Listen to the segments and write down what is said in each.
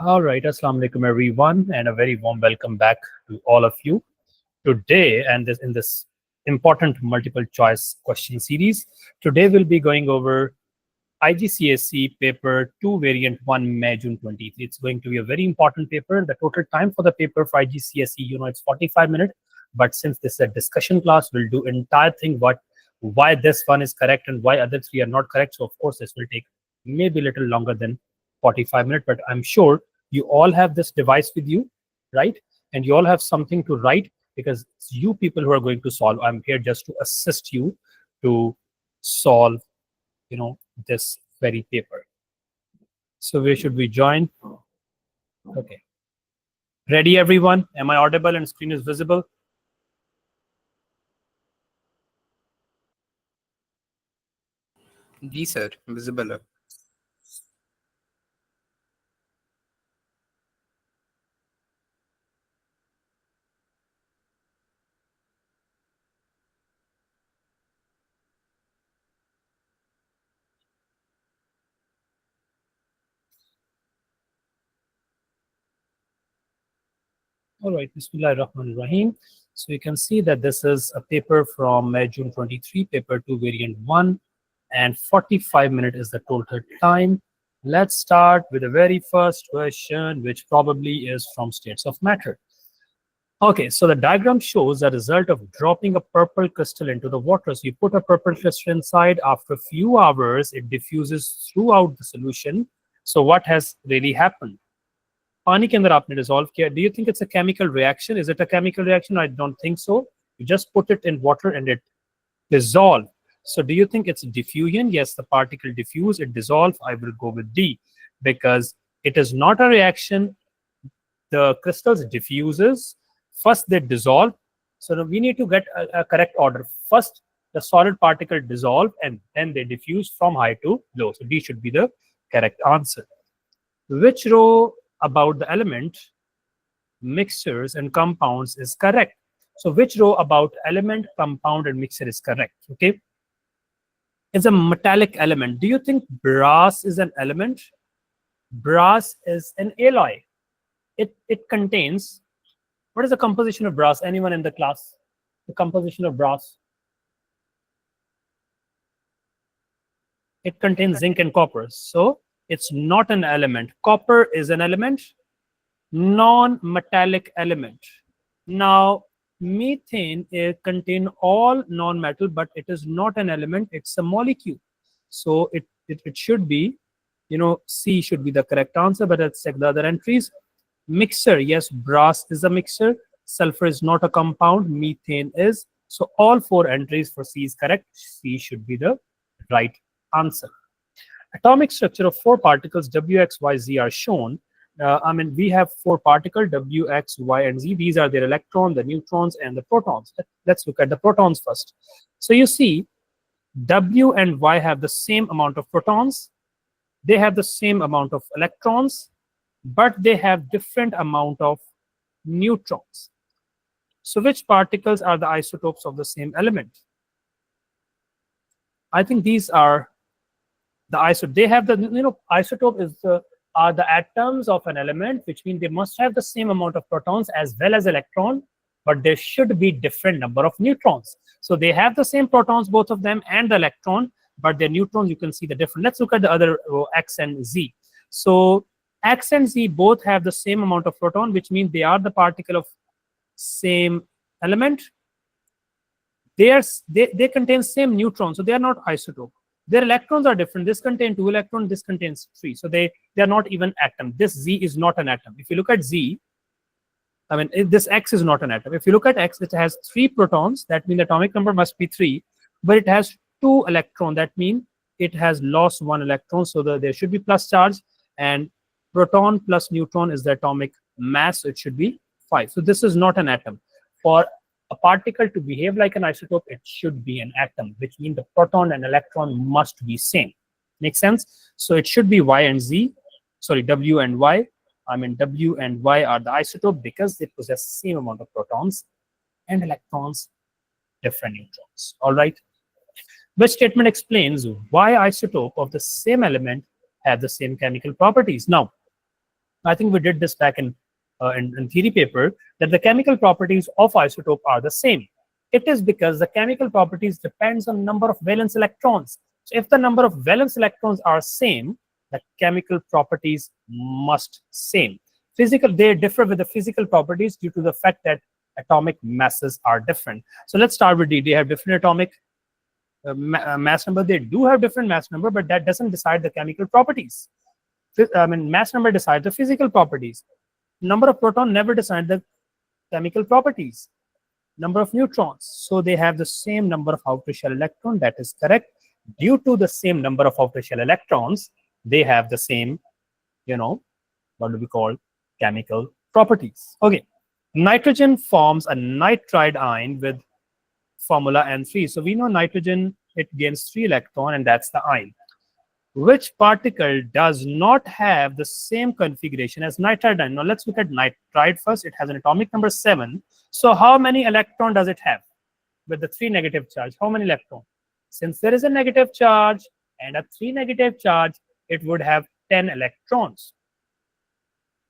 All right, Assalamu alaikum everyone, and a very warm welcome back to all of you. Today, and in this important multiple choice question series, today we'll be going over IGCSE Paper 2 Variant 1 May June 23. It's going to be a very important paper. The total time for the paper for IGCSE, it's 45 minutes. But since this is a discussion class, we'll do entire thing why this one is correct and why other three are not correct. So of course, this will take maybe a little longer than 45 minutes, but I'm sure you all have this device with you, right? And you all have something to write because it's you people who are going to solve. I'm here just to assist you to solve, this very paper. So where should we join? Okay. Ready, everyone? Am I audible and screen is visible? जी sir visible है All right, Bismillahirrahmanirrahim. So you can see that this is a paper from May June 23, paper 2 variant 1, and 45 minutes is the total time. Let's start with the very first question, which probably is from states of matter. Okay, so the diagram shows the result of dropping a purple crystal into the water. So you put a purple crystal inside. After a few hours, it diffuses throughout the solution. So what has really happened? पानी के अंदर आपने dissolve किया. Do you think it's a chemical reaction? Is it a chemical reaction? I don't think so. You just put it in water and it dissolve. So do you think it's diffusion? Yes, the particle diffuse, it dissolve. I will go with D because it is not a reaction. The crystals diffuses. First they dissolve. So we need to get a correct order. First, the solid particle dissolve and then they diffuse from high to low. So D should be the correct answer. Which row about the element, mixtures and compounds is correct? So which row about element, compound and mixture is correct? Okay, it's a metallic element. Do you think brass is an element? Brass is an alloy. It contains, what is the composition of brass? Anyone in the class? The composition of brass? It contains zinc and copper. So it's not an element. Copper is an element, non-metallic element. Now, methane contains all non-metal, but it is not an element. It's a molecule. So it should be, C should be the correct answer, but let's check the other entries. Mixture, yes, brass is a mixture. Sulfur is not a compound. Methane is. So all four entries for C is correct. C should be the right answer. Atomic structure of four particles W, X, Y, Z are shown. We have four particles W, X, Y, and Z. These are their electrons, the neutrons, and the protons. Let's look at the protons first. So you see, W and Y have the same amount of protons. They have the same amount of electrons, but they have different amount of neutrons. So which particles are the isotopes of the same element? I think these are the isotope. They have the, isotope is are the atoms of an element, which means they must have the same amount of protons as well as electron, but there should be different number of neutrons. So they have the same protons, both of them, and the electron, but their neutrons, you can see the difference. Let's look at the other X and Z. So X and Z both have the same amount of proton, which means they are the particle of same element. They contain same neutrons, so they are not isotope. Their electrons are different. This contains 2 electrons, this contains 3. So they are not even atom. This Z is not an atom. If you look at Z, this X is not an atom. If you look at X, it has 3 protons. That means the atomic number must be 3. But it has 2 electrons. That means it has lost 1 electron. So there should be plus charge. And proton plus neutron is the atomic mass. So it should be 5. So this is not an atom. For a particle to behave like an isotope, it should be an atom, which means the proton and electron must be same. Make sense? So it should be Y and Z, sorry, W and Y. W and Y are the isotope because they possess same amount of protons and electrons, different neutrons. All right. Which statement explains why isotope of the same element have the same chemical properties? Now, I think we did this back in theory paper, that the chemical properties of isotope are the same. It is because the chemical properties depends on number of valence electrons. So if the number of valence electrons are same, the chemical properties must same. Physical, they differ with the physical properties due to the fact that atomic masses are different. So let's start with D. They have different atomic mass number. They do have different mass number, but that doesn't decide the chemical properties. Mass number decides the physical properties. Number of proton never decide the chemical properties. Number of neutrons, so they have the same number of outer shell electron. That is correct. Due to the same number of outer shell electrons, they have the same, what do we call, chemical properties. Okay, nitrogen forms a nitride ion with formula N3. So we know nitrogen, it gains 3 electron, and that's the ion. Which particle does not have the same configuration as nitride ion? Now let's look at nitride first. It has an atomic number 7. So how many electron does it have with the 3 negative charge? How many electron? Since there is a negative charge and a 3 negative charge, it would have 10 electrons.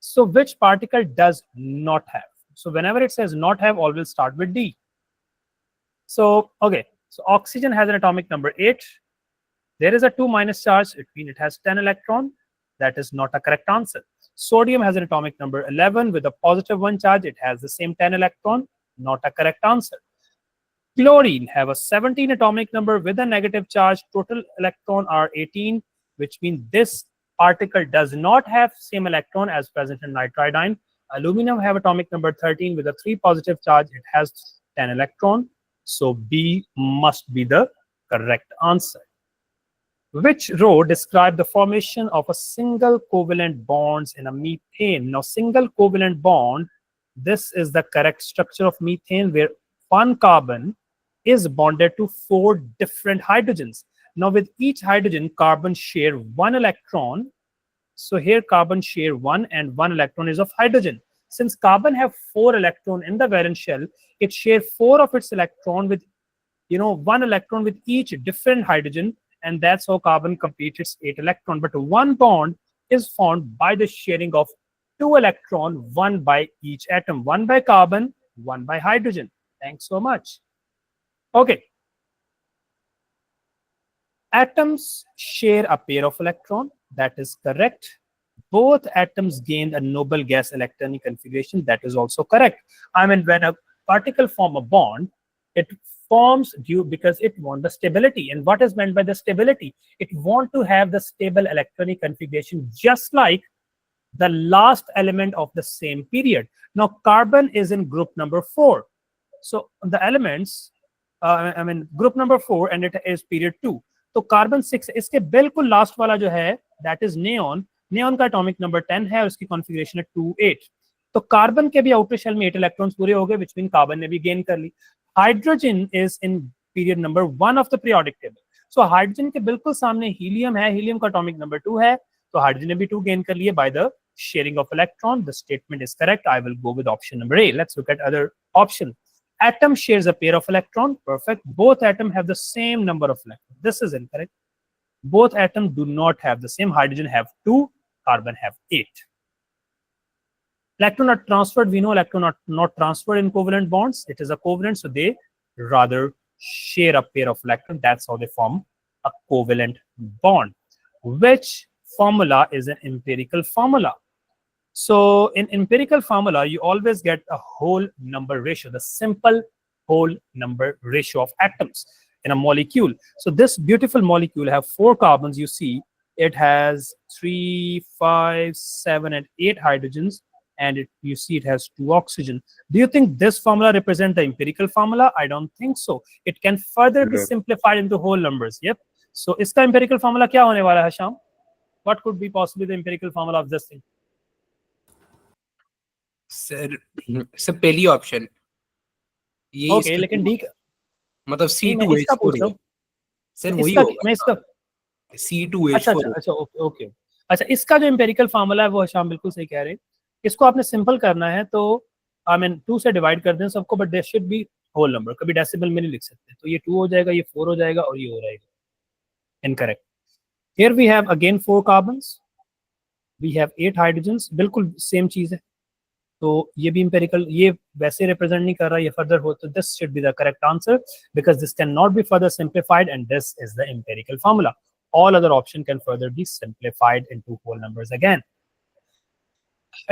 So which particle does not have? So whenever it says not have, always start with D. So, okay, so oxygen has an atomic number 8. There is a 2 minus charge, it means it has 10 electron. That is not a correct answer. Sodium has an atomic number 11 with a positive 1 charge. It has the same 10 electron. Not a correct answer. Chlorine have a 17 atomic number with a negative charge. Total electron are 18, which means this particle does not have same electron as present in nitride ion. Aluminum have atomic number 13 with a 3 positive charge. It has 10 electron. So B must be the correct answer. Which row describe the formation of a single covalent bonds in a methane? Now, single covalent bond, this is the correct structure of methane, where one carbon is bonded to 4 different hydrogens. Now, with each hydrogen, carbon share 1 electron. So here carbon share 1 and 1 electron is of hydrogen. Since carbon have 4 electron in the valence shell, it share 4 of its electron with 1 electron with each different hydrogen, and that's how carbon completes its 8 electron. But one bond is formed by the sharing of 2 electron, 1 by each atom, 1 by carbon, 1 by hydrogen. Thanks so much. Okay. Atoms share a pair of electron. That is correct. Both atoms gain a noble gas electronic configuration. That is also correct. When a particle form a bond, it forms due because it wants the stability. And what is meant by the stability? It wants to have the stable electronic configuration, just like the last element of the same period. Now, carbon is in group number 4. So the elements, group number 4, and it is period 2. तो carbon 6 इसके बिल्कुल last वाला जो है that is neon. Neon का atomic number 10 है और उसकी कॉन्फ़िगरेशन है 2 8. तो कार्बन के भी आउटर शेल में 8 इलेक्ट्रॉन्स पूरे हो गए, व्हिच मीन कार्बन ने भी गेन कर ली. Hydrogen is in period number 1 of the periodic table. So hydrogen के बिल्कुल सामने हीलियम है. हीलियम का एटॉमिक नंबर 2 है, तो हाइड्रोजन ने भी 2 गेन कर लिए by the sharing of electron. The statement is correct. I will go with option number A. Let's look at other option. Atom shares a pair of electron. Perfect. Both atoms have the same number of electrons. This is incorrect. Both atoms do not have the same. Hydrogen have 2, carbon have 8. Electron are transferred. We know electron are not transferred in covalent bonds. It is a covalent, so they rather share a pair of electrons. That's how they form a covalent bond. Which formula is an empirical formula? So in empirical formula, you always get a whole number ratio, the simple whole number ratio of atoms in a molecule. So this beautiful molecule have 4 carbons. You see it has 3, 5, 7, and 8 hydrogens, and you see it has 2 oxygen. Do you think this formula represents the empirical formula? I don't think so. It can further be simplified into whole numbers. Yep. So iska empirical formula kya hone wala hai, Sham? What could be possibly the empirical formula of this thing? Sir पहली option ये. Okay, लेकिन D मतलब C2H4 sir वही होगा. मैं इसका C2H4. अच्छा okay. अच्छा, इसका जो एम्पिरिकल फार्मूला है वो शाम बिल्कुल सही कह रहे हैं. इसको आपने सिंपल करना है तो 2 से डिवाइड कर दें सबको, but there should be whole number. कभी डेसिमल में नहीं लिख सकते. तो ये 2 हो जाएगा, ये 4 हो जाएगा और ये हो जाएगा. Incorrect. Here we have again 4 carbons. We have 8 hydrogens, बिल्कुल सेम चीज है। तो ये भी इंपेरिकल, ये वैसे रिप्रेजेंट नहीं कर रहा, ये फर्दर हो, तो this should be the correct answer because this can not be further simplified and this is the empirical formula. All other option can further be simplified into whole numbers again.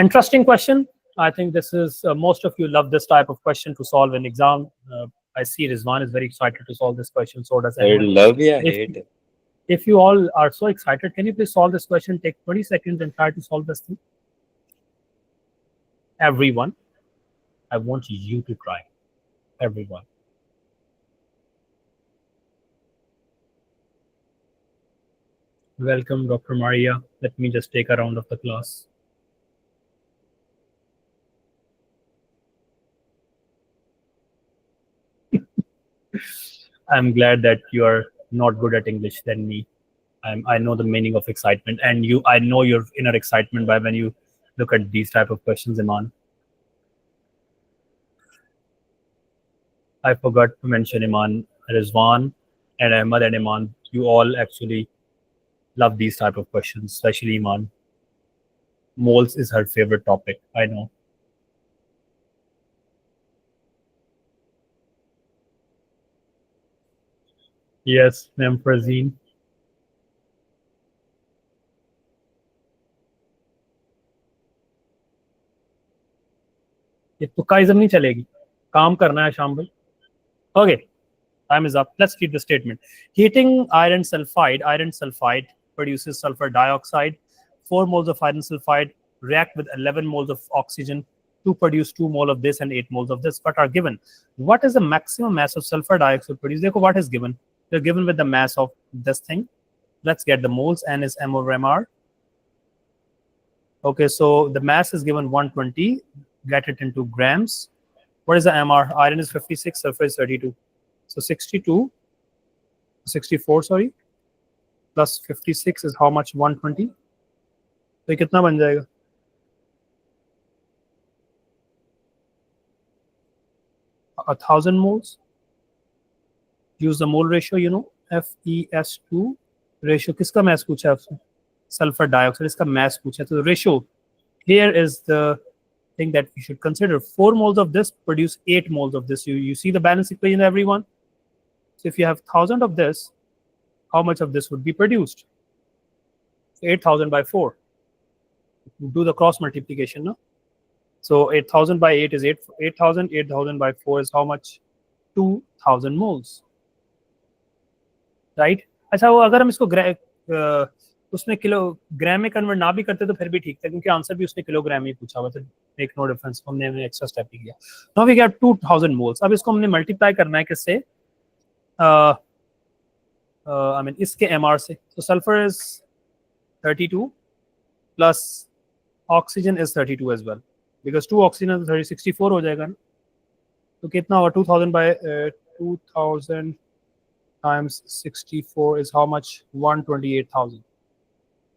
Interesting question. I think this is most of you love this type of question to solve in exam. I see Rizwan is very excited to solve this question. So does I anyone. love ya hate. If you all are so excited, can you please solve this question? Take 20 seconds and try to solve this thing. Everyone, I want you to try. Everyone. Welcome, Dr. Maria. Let me just take a round of the class. I'm glad that you are not good at English than me. I know the meaning of excitement, and I know your inner excitement by when you look at these type of questions, Iman. I forgot to mention Iman, Rizwan, and Ahmad and Iman. You all actually love these type of questions, especially Iman. Moles is her favorite topic, I know. Yes, ma'am, Frazeen. ये तुक्काइज़म नहीं चलेगी, काम करना है शाम भाई. Okay, time is up. Let's read the statement. Heating iron sulfide produces sulfur dioxide. 4 moles of iron sulfide react with 11 moles of oxygen to produce 2 mole of this and 8 moles of this. What are given? What is the maximum mass of sulfur dioxide produced? Dekho, what is given? They're given with the mass of this thing. Let's get the moles. N is M over MR. Okay, so the mass is given 120. Get it into grams. What is the MR? Iron is 56, sulfur is 32. So 64, sorry, plus 56 is how much? 120. तो ये कितना बन जाएगा? 1000 moles. Use the mole ratio, you know, FeS2 ratio. किसका mass पूछा है आपसे? Sulfur dioxide. इसका mass पूछा है. तो ratio here is the thing that we should consider. 4 moles of this produce 8 moles of this. You see the balance equation, everyone? So if you have 1000 of this, how much of this would be produced? 8000 by 4. Do the cross multiplication, no? So 8000 by 8 is 8000. 8000 by 4 is how much? 2000 moles. Right? अच्छा, वो अगर हम इसको उसमें kilogram में convert ना भी करते तो फिर भी ठीक था, क्योंकि आंसर भी उसने किलोग्राम में पूछा हुआ था. मेक नो डिफरेंस, हमने एक्स्ट्रा स्टेप ही किया. Now we get 2000 moles. अब इसको हमने मल्टीप्लाई करना है किससे? आई मीन इसके एमआर से. तो sulphur is 32 plus oxygen is 32 as well, because 2 oxygen तो 64 हो जाएगा ना. तो कितना होगा? 2000 by 2000 times 64 is how much? 128,000.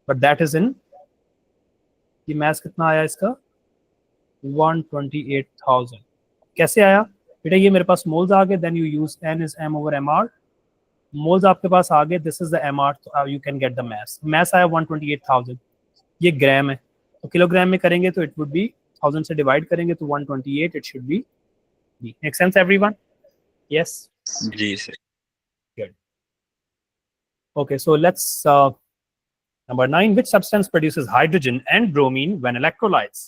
But that is in, ये मैथ कितना आया इसका? 128,000. कैसे आया बेटा? ये मेरे पास मोल्स आ गए. Then you use N is M over MR. Moles आपके पास आ गए. This is the MR. तो you can get the math. Math आया 128,000. ये ग्राम है, तो किलोग्राम में करेंगे तो इट वुड बी 1000 से डिवाइड करेंगे तो 128. It should be. Make sense everyone? Yes जी sir. Good. Okay, so let's number 9. Which substance produces hydrogen and bromine when electrolytes?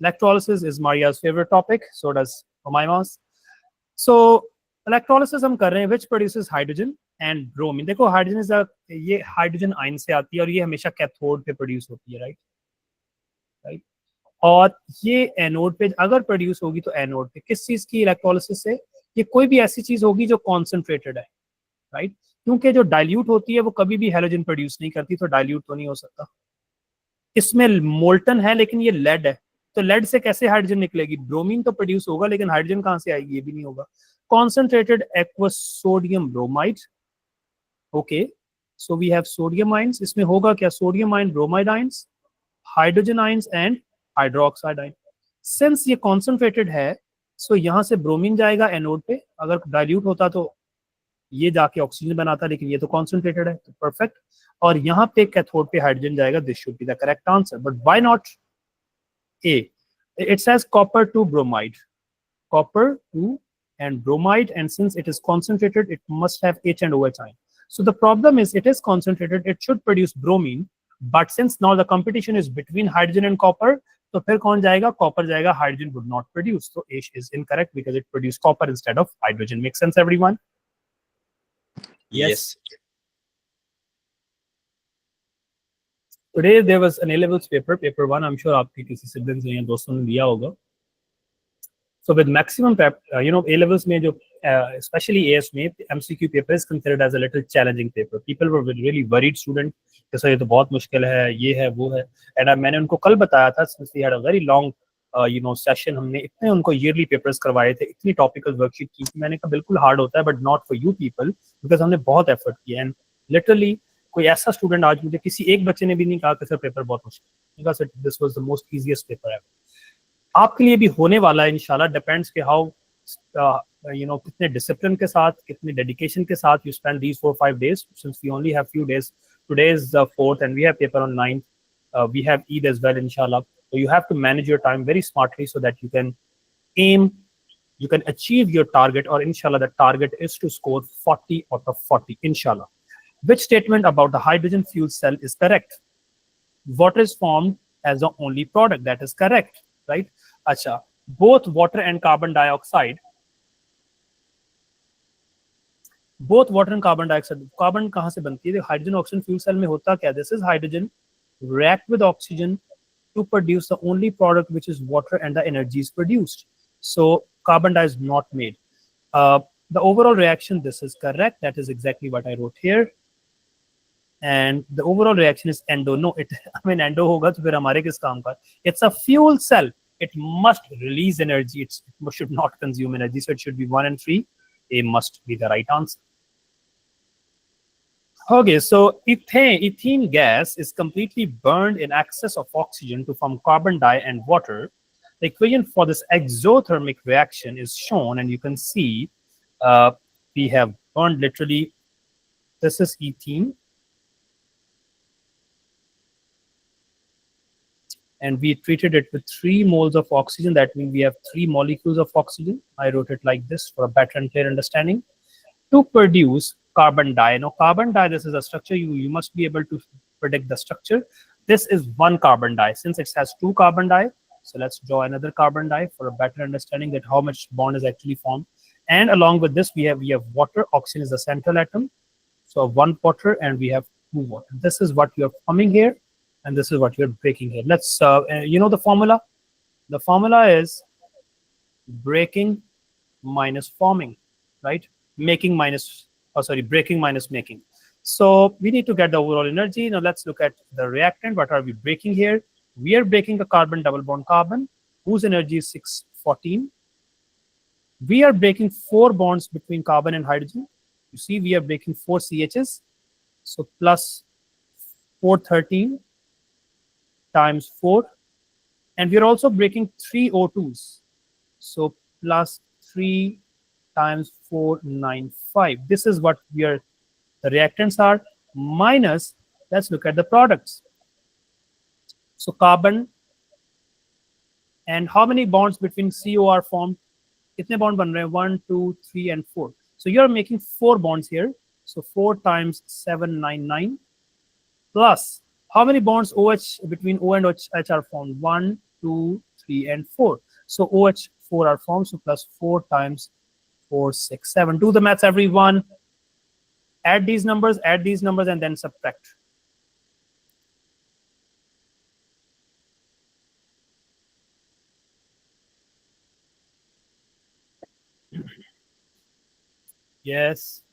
Electrolysis is Maria's favorite topic. So does Omaima's. So electrolysis हम कर रहे हैं. Which produces hydrogen and bromine? देखो hydrogen is ये hydrogen ion से आती है और ये हमेशा कैथोड पे प्रोड्यूस होती है, राइट. और ये एनोड पे अगर प्रोड्यूस होगी तो एनोड पे किस चीज की इलेक्ट्रोलिसिस से? ये कोई भी ऐसी चीज होगी जो कॉन्सेंट्रेटेड है, राइट. क्योंकि जो डाइल्यूट होती है वो कभी भी हैलोजन प्रोड्यूस नहीं करती, तो डाइल्यूट तो नहीं हो सकता. इसमें मोल्टन है लेकिन ये लेड है, तो लेड से कैसे हाइड्रोजन निकलेगी? ब्रोमीन तो प्रोड्यूस होगा लेकिन हाइड्रोजन कहां से आएगी? ये भी नहीं होगा. Concentrated aqueous sodium bromide. Okay, so we have sodium ions. इसमें होगा क्या? Sodium ion, bromide ions, hydrogen ions and hydroxide ion. Since ये कॉन्सेंट्रेटेड है, सो यहां से ब्रोमीन जाएगा एनोड पे. अगर डाइल्यूट होता तो ये जाके ऑक्सीजन बनाता है, लेकिन ये तो कॉन्सेंट्रेटेड है, तो परफेक्ट। और यहाँ पे कैथोड पे हाइड्रोजन जाएगा, this should be the correct answer, but why not a? It says copper two bromide, copper to and bromide, and since it is concentrated it must have H and OH ion. So the problem is it is concentrated, it should produce bromine, but since now the competition is between hydrogen and copper, तो फिर कौन जाएगा? Copper जाएगा, hydrogen would not produce, so H is incorrect because it produced copper instead of hydrogen. Make sense everyone? Yes. Today there was an A levels paper, paper 1, I'm sure आपके किसी siblings ने या दोस्तों ने दिया होगा. So with maximum prep, A levels में जो especially AS में MCQ paper is considered as a little challenging paper. People were really worried student कि सर ये तो बहुत मुश्किल है, ये है वो है. And मैंने उनको कल बताया था, since we had a very long session, हमने इतने उनको yearly papers करवाए थे, इतनी topical worksheet की, मैंने कहा बिल्कुल hard होता है, but not for you people because हमने बहुत effort किया. And literally कोई ऐसा स्टूडेंट आज मुझे किसी एक बच्चे ने भी नहीं कहा कि सर पेपर बहुत मुश्किल, because this was the most easiest paper ever. आपके लिए भी होने वाला है इंशाल्लाह, डिपेंड्स के हाउ कितने डिसिप्लिन के साथ, कितने डेडिकेशन के साथ you spend these 4-5 days, since we only have few days. Today is the 4th and we have paper on 9th. We have Eid as well inshallah, so you have to manage your time very smartly so that you can aim, you can achieve your target, or inshallah the target is to score 40 out of 40 inshallah. Which statement about the hydrogen fuel cell is correct? Water is formed as the only product, that is correct, right? अच्छा, both water and carbon dioxide, both water and carbon dioxide, carbon कहाँ से बनती है? Hydrogen oxygen fuel cell में होता क्या? This is hydrogen react with oxygen to produce the only product which is water, and the energy is produced. So carbon dioxide is not made. The overall reaction, this is correct. That is exactly what I wrote here. And the overall reaction is endo. No, endo होगा तो फिर हमारे किस काम का? It's a fuel cell. It must release energy. It should not consume energy. So it should be 1 and 3. A must be the right answer. Okay, so ethene gas is completely burned in excess of oxygen to form carbon dioxide and water. The equation for this exothermic reaction is shown, and you can see we have burned literally, this is ethene. And we treated it with 3 moles of oxygen. That means we have 3 molecules of oxygen. I wrote it like this for a better and clear understanding. To produce carbon dioxide. Now, carbon dioxide, this is a structure. You must be able to predict the structure. This is 1 carbon dioxide. Since it has 2 carbon dioxide, so let's draw another carbon dioxide for a better understanding that how much bond is actually formed. And along with this, we have water. Oxygen is the central atom. So 1 water, and we have 2 water. This is what you are forming here. And this is what you're breaking here. Let's, the formula? The formula is breaking minus forming, right? Breaking minus making. So we need to get the overall energy. Now let's look at the reactant. What are we breaking here? We are breaking a carbon double bond carbon, whose energy is 614. We are breaking 4 bonds between carbon and hydrogen. You see, we are breaking 4 CHs. So plus 413. Times 4, and we are also breaking 3 O2s, so plus 3 times 495. This is what the reactants are, minus, let's look at the products. So carbon, and how many bonds between CO are formed? Kitne bond ban rahe hain? 1, 2, 3, and 4. So you are making 4 bonds here, so 4 times 799, plus how many bonds OH between O and OH are formed? 1, 2, 3, and 4. So OH 4 are formed. So plus 4 times 4, 6, 7. Do the maths, everyone. Add these numbers, and then subtract. Yes.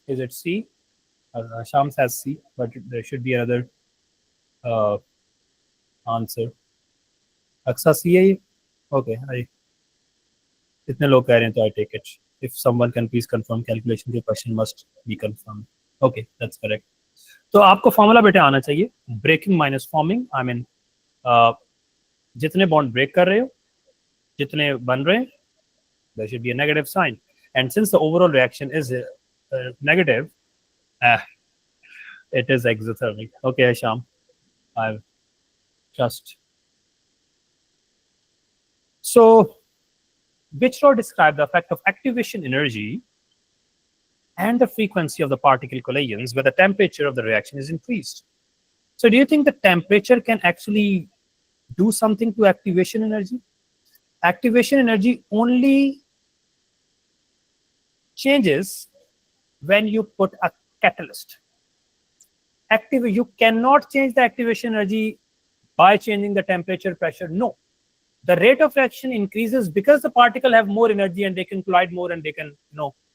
Is it C? Shams has C, but there should be another answer. Aksa C है? Okay, इतने लोग कह रहे हैं तो I take it. If someone can please confirm calculation, the question must be confirmed. Okay, that's correct. तो आपको formula बेटे आना चाहिए. Breaking minus forming. I mean जितने बॉन्ड ब्रेक कर रहे हो, जितने बन रहे हैं, There should be a negative sign. And since the overall reaction is negative, it is exothermic. Okay, Asham, I've just. So, which law describes the effect of activation energy and the frequency of the particle collisions where the temperature of the reaction is increased? So, do you think the temperature can actually do something to activation energy? Activation energy only changes when you put a catalyst. You cannot change the activation energy by changing the temperature, pressure. No. The rate of reaction increases because the particle have more energy and they can collide more and they can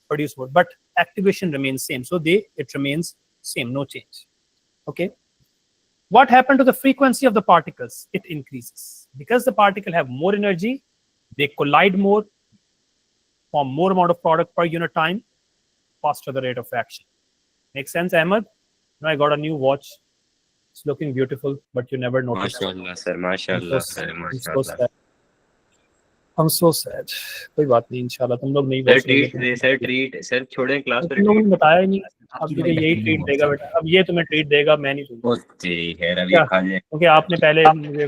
produce more. But activation remains same. So it remains same, no change. Okay. What happened to the frequency of the particles? It increases. Because the particle have more energy, they collide more, form more amount of product per unit time, faster the rate of reaction. Make sense, Ahmed? Now I got a new watch. It's looking beautiful, but you never notice. MashaAllah, sir. MashaAllah, sir. MashaAllah. I'm so sad. कोई बात नहीं, इंशाल्लाह तुम लोग नहीं sir treat sir छोड़ें class पर। तुम लोगों ने बताया नहीं, अब तुझे यही ट्रीट देगा बेटा, अब ये तुम्हें ट्रीट देगा, मैं नहीं दूंगा। खैर अभी खा जाए। क्योंकि आपने पहले मुझे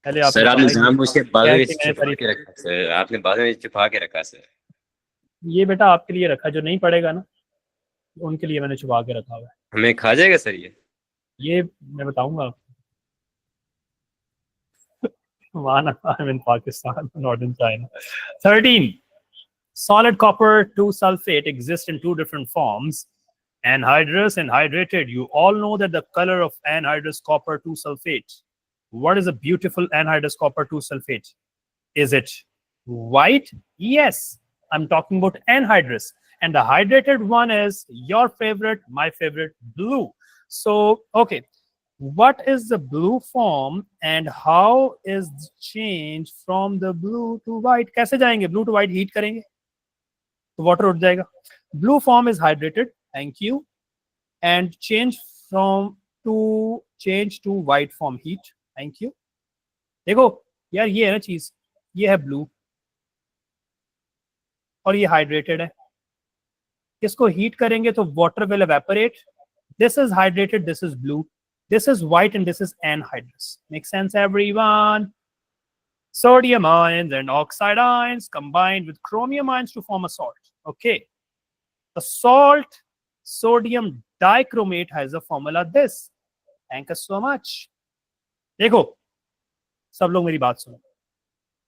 सर आपने जान मुझे बाद में छुपा के रखा सर, आपने बाद में छुपा के रखा सर। ये बेटा आपके लिए रखा, जो नहीं पढ़ेगा ना उनके लिए मैंने छुपा के रखा हुआ है। हमें खा जाएगा सर ये मैं बताऊंगा आपको। Rana, I'm in Pakistan, not in China. 13. Solid copper 2 sulfate exists in two different forms, anhydrous and hydrated. You all know that the color of anhydrous copper 2 sulfate. What is a beautiful anhydrous copper 2 sulfate? Is it white? Yes. I'm talking about anhydrous. And the hydrated one is your favorite, my favorite, blue. So, okay. What is the blue form and how is the change from the blue to white? कैसे जाएंगे? Blue to white heat करेंगे तो water उठ जाएगा. Blue form is hydrated, thank you, and change to white form heat, thank you. देखो यार ये है ना चीज, ये है blue और ये hydrated है. इसको heat करेंगे तो water will evaporate. This is hydrated, this is blue. This is white and this is anhydrous. Make sense, everyone? Sodium ions and oxide ions combined with chromium ions to form a salt. Okay. The salt sodium dichromate has a formula this. Thank you so much. देखो सब लोग मेरी बात सुनो,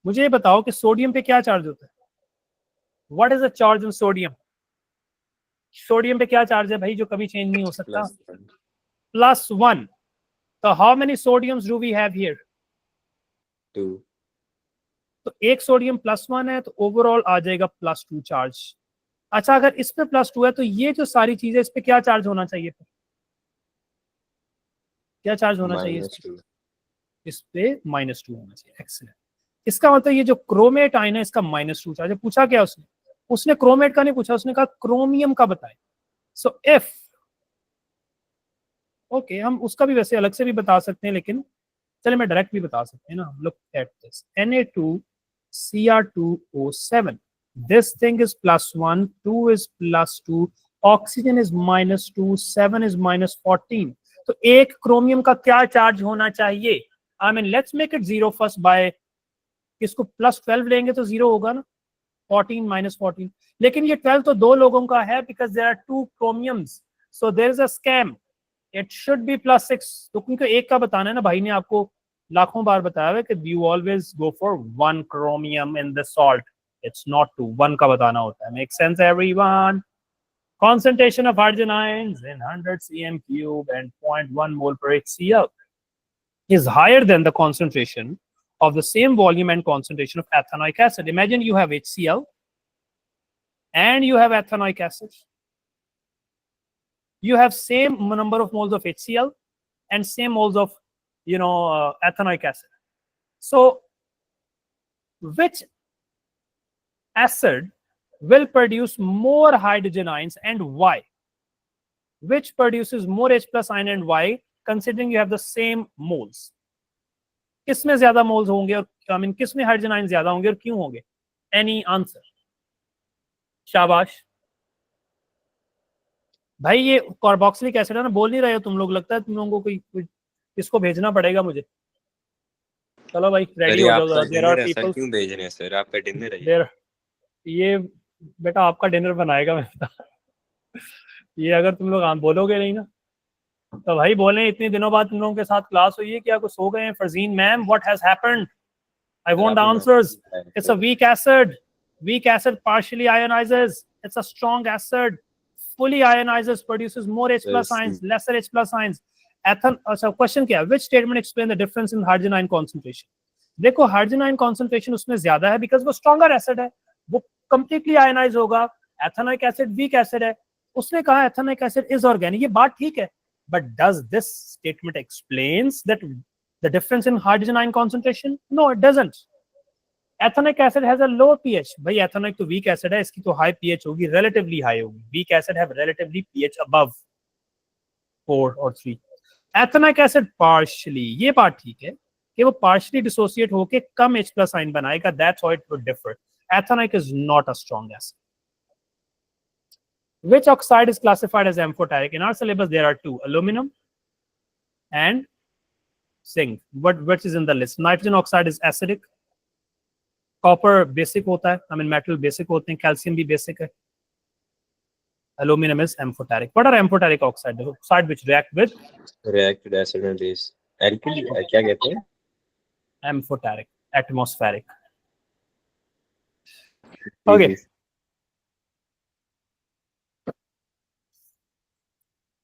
मुझे ये बताओ कि सोडियम पे क्या चार्ज होता है? What is the charge on sodium? Sodium पे क्या चार्ज है भाई जो कभी चेंज नहीं हो सकता? +1. So how many sodiums do we have here? 2. तो एक सोडियम +1 है तो ओवरऑल आ जाएगा +2 चार्ज. अच्छा अगर इस पे +2 है तो ये जो सारी चीजें इस पे क्या चार्ज होना चाहिए? क्या चार्ज होना चाहिए? इस पे -2 होना चाहिए. एक्सीलेंट. इसका मतलब ये जो क्रोमेट आयन है इसका -2 चार्ज है. पूछा क्या उसने क्रोमेट का नहीं पूछा, उसने कहा क्रोमियम का बताए. सो इफ ओके हम उसका भी वैसे अलग से भी बता सकते हैं, लेकिन चले मैं डायरेक्ट भी बता सकते हैं ना. Look at this Na2Cr2O7. This thing is +1, 2 is +2, oxygen is -2, 7 is -14. तो एक क्रोमियम का क्या चार्ज होना चाहिए? I mean let's make it 0 first by इसको +12 लेंगे तो 0 होगा ना. 14 -14. लेकिन ये 12 तो दो लोगों का है because there are 2 chromiums. So there is a scam. It should be +6. तो क्योंकि एक का बताना है ना, भाई ने आपको लाखों बार बताया है कि you always go for 1 chromium in the salt. It's not 2. 1 का बताना होता है. Make sense, everyone? Concentration of hydrogen ions in 100 cm³ and 0.1 mole per HCl is higher than the concentration of the same volume and concentration of ethanoic acid. Imagine you have HCl and you have ethanoic acid. You have same number of moles of HCl and same moles of ethanoic acid. So which acid will produce more hydrogen ions and why? Which produces more H+ ion and why, considering you have the same moles? किसमें ज्यादा moles होंगे और किसमें hydrogen ion ज्यादा होंगे और क्यों होंगे? Any answer? शाबाश भाई, ये कार्बोक्सिलिक एसिड है ना, बोल नहीं रहे हो तुम लोग, लगता है तुम लोगों को कोई इसको भेजना पड़ेगा मुझे। चलो भाई रेडी हो जाओ, देयर आर पीपल। क्यों भेज रहे हैं सर, आपका डिनर है देयर, ये बेटा आपका डिनर बनाएगा मैं बता। ये अगर तुम लोग बोलोगे नहीं ना तो भाई बोले इतने दिनों बाद तुम लोगों के साथ क्लास हुई है, क्या कुछ सो गए हैं? Farzeen ma'am, what has happened? I want answers. It's a weak acid. Weak acid partially ionizes. It's a strong acid. Fully ionizes, produces more H plus ions, lesser H plus ions. So question क्या है? Which statement explain the difference in hydrogen ion concentration? देखो hydrogen ion concentration उसमें ज्यादा है because वो stronger acid है, वो completely ionize होगा। Ethanoic acid weak acid है, उसने कहा ethanoic acid is organic, ये बात ठीक है, but does this statement explains that the difference in hydrogen ion concentration? No, it doesn't. Ethanoic acid has a low pH. भाई ethanoic तो weak acid है, इसकी तो high pH होगी, relatively high होगी। Weak acid have relatively pH above 4 or 3. Ethanoic acid partially, ये बात ठीक है कि वो partially dissociate होके कम H plus ion बनाएगा, that's how it would differ. Ethanoic is not a strong acid. Which oxide is classified as amphoteric? In our syllabus there are two, aluminum and zinc. Which is in the list? Nitrogen oxide is acidic. Copper basic होता है, I mean metal basic होते हैं, calcium भी basic है. Aluminum is amphoteric. What are amphoteric oxide? The oxide which react with acid and base. Alkyl क्या कहते हैं? Amphoteric, atmospheric. Okay.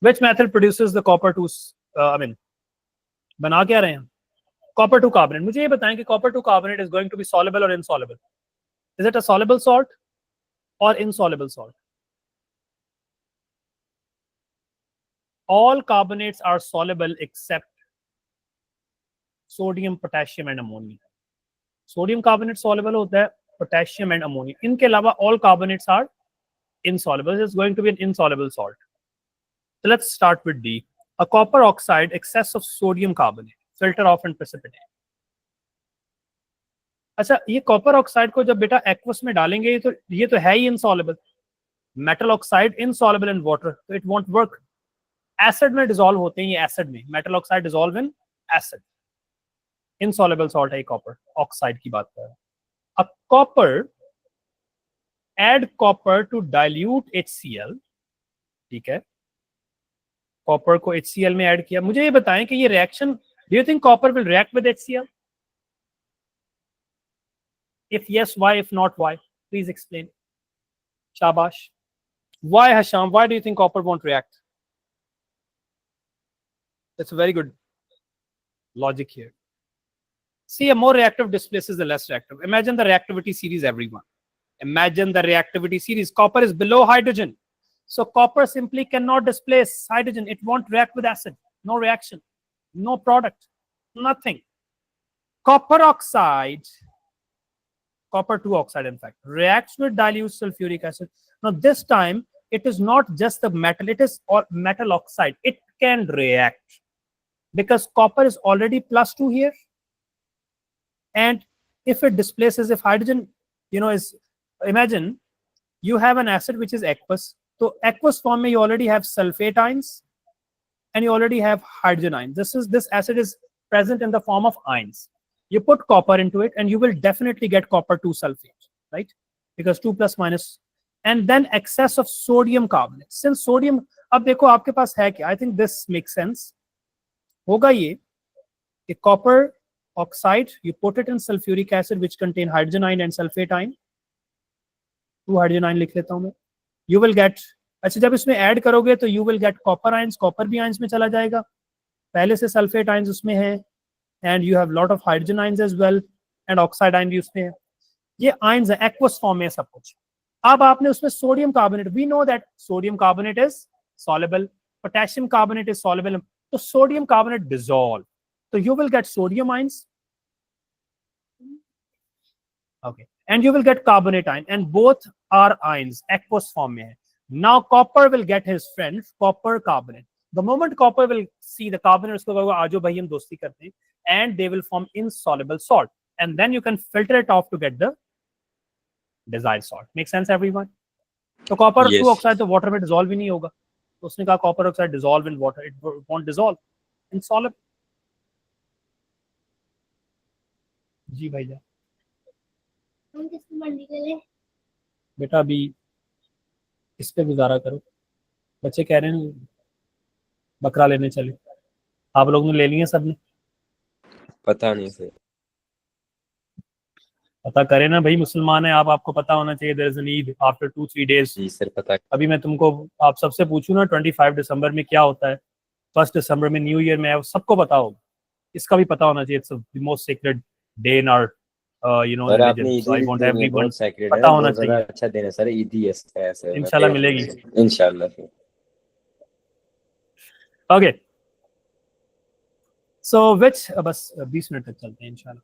Which method produces the copper 2? बना क्या रहे हैं? Copper 2 carbonate. मुझे ये बताएं कि copper 2 carbonate is going to be soluble or insoluble? Is it a soluble salt or insoluble salt? All carbonates are soluble except sodium, potassium and ammonia. Sodium carbonate soluble होता है, potassium and ammonia. इनके अलावा all carbonates are insoluble. This is going to be an insoluble salt. So let's start with D. A copper oxide, excess of sodium carbonate, filter off and precipitate. अच्छा, ये copper oxide को जब बेटा aqueous में डालेंगे ये तो है ही insoluble. Metal oxide insoluble in water, तो इट वोंट वर्क। एसिड में डिसॉल्व होते हैं ये, एसिड में metal oxide dissolve in acid, insoluble salt है कॉपर ऑक्साइड की बात कर रहा हूं। A copper, add copper to dilute HCl, ठीक है, कॉपर को HCl में ऐड किया। मुझे ये बताएं कि ये reaction, do you think copper will react with HCl? If yes, why? If not, why? Please explain. Shabash. Why, Hasham? Why do you think copper won't react? That's a very good logic here. See, a more reactive displaces the less reactive. Imagine the reactivity series, everyone. Imagine the reactivity series. Copper is below hydrogen. So copper simply cannot displace hydrogen. It won't react with acid. No reaction. No product. Nothing. Copper oxide, copper 2 oxide in fact, reacts with dilute sulfuric acid. Now this time it is not just the metal, it is all metal oxide. It can react because copper is already +2 here, and if it displaces, if hydrogen is, imagine you have an acid which is aqueous, so aqueous form you already have sulfate ions and you already have hydrogen ions. This acid is present in the form of ions. You put copper into it and you will definitely get copper 2 sulfate, right? Because 2 plus minus, and then excess of sodium carbonate. Since sodium, अब देखो आपके पास है क्या? I think this makes sense. होगा ये कि copper oxide, you put it in sulfuric acid which contain hydrogen ion and sulfate ion. 2 hydrogen ion लिख लेता हूं मैं. You will get, अच्छा जब इसमें ऐड करोगे तो you will get copper ions, copper भी ions में चला जाएगा. पहले से sulfate ions उसमें है, and you have lot of hydrogen ions as well, and oxide ion भी उसमें है. ये ions है, aqueous form में सब कुछ. अब आपने उसमें sodium carbonate, we know that sodium carbonate is soluble, potassium carbonate is soluble, so sodium carbonate dissolve, so you will get sodium ions, okay, and you will get carbonate ion, and both are ions, aqueous form में है. Now copper will get his friend copper carbonate. The moment copper will see the carbonate, उसको कहोगे आजो भाई हम दोस्ती करते हैं, and they will form insoluble salt, and then you can filter it off to get the desired salt. Make sense, everyone? तो copper Yes. 2 oxide तो water में dissolve ही नहीं होगा, तो उसने कहा copper oxide dissolve in water, it won't dissolve, insoluble. जी भैया बेटा अभी इस पे गुजारा करो, बच्चे कह रहे हैं बकरा लेने चले, आप लोगों ने ले लिए सबने? पता नहीं सर। पता करें ना भाई, मुसलमान है आप, आपको पता होना चाहिए there is an Eid after 2-3 days. जी सर पता। अभी मैं तुमको आप सबसे पूछूं ना 25 दिसंबर में क्या होता है, 1 दिसंबर में न्यू ईयर में है, सबको पता होगा, इसका भी पता होना चाहिए. It's the most secret day in our sir आपने religion, so I want everyone बहुत सेक्रेट है, पता होना बहुत ज़्यादा चाहिए. अच्छा दिन है सर, ईदी है सर। इंशाल्लाह मिलेगी. इंशाल्लाह सर। ओके सो विच बस 20 मिनट तक चलते हैं इंशाल्लाह.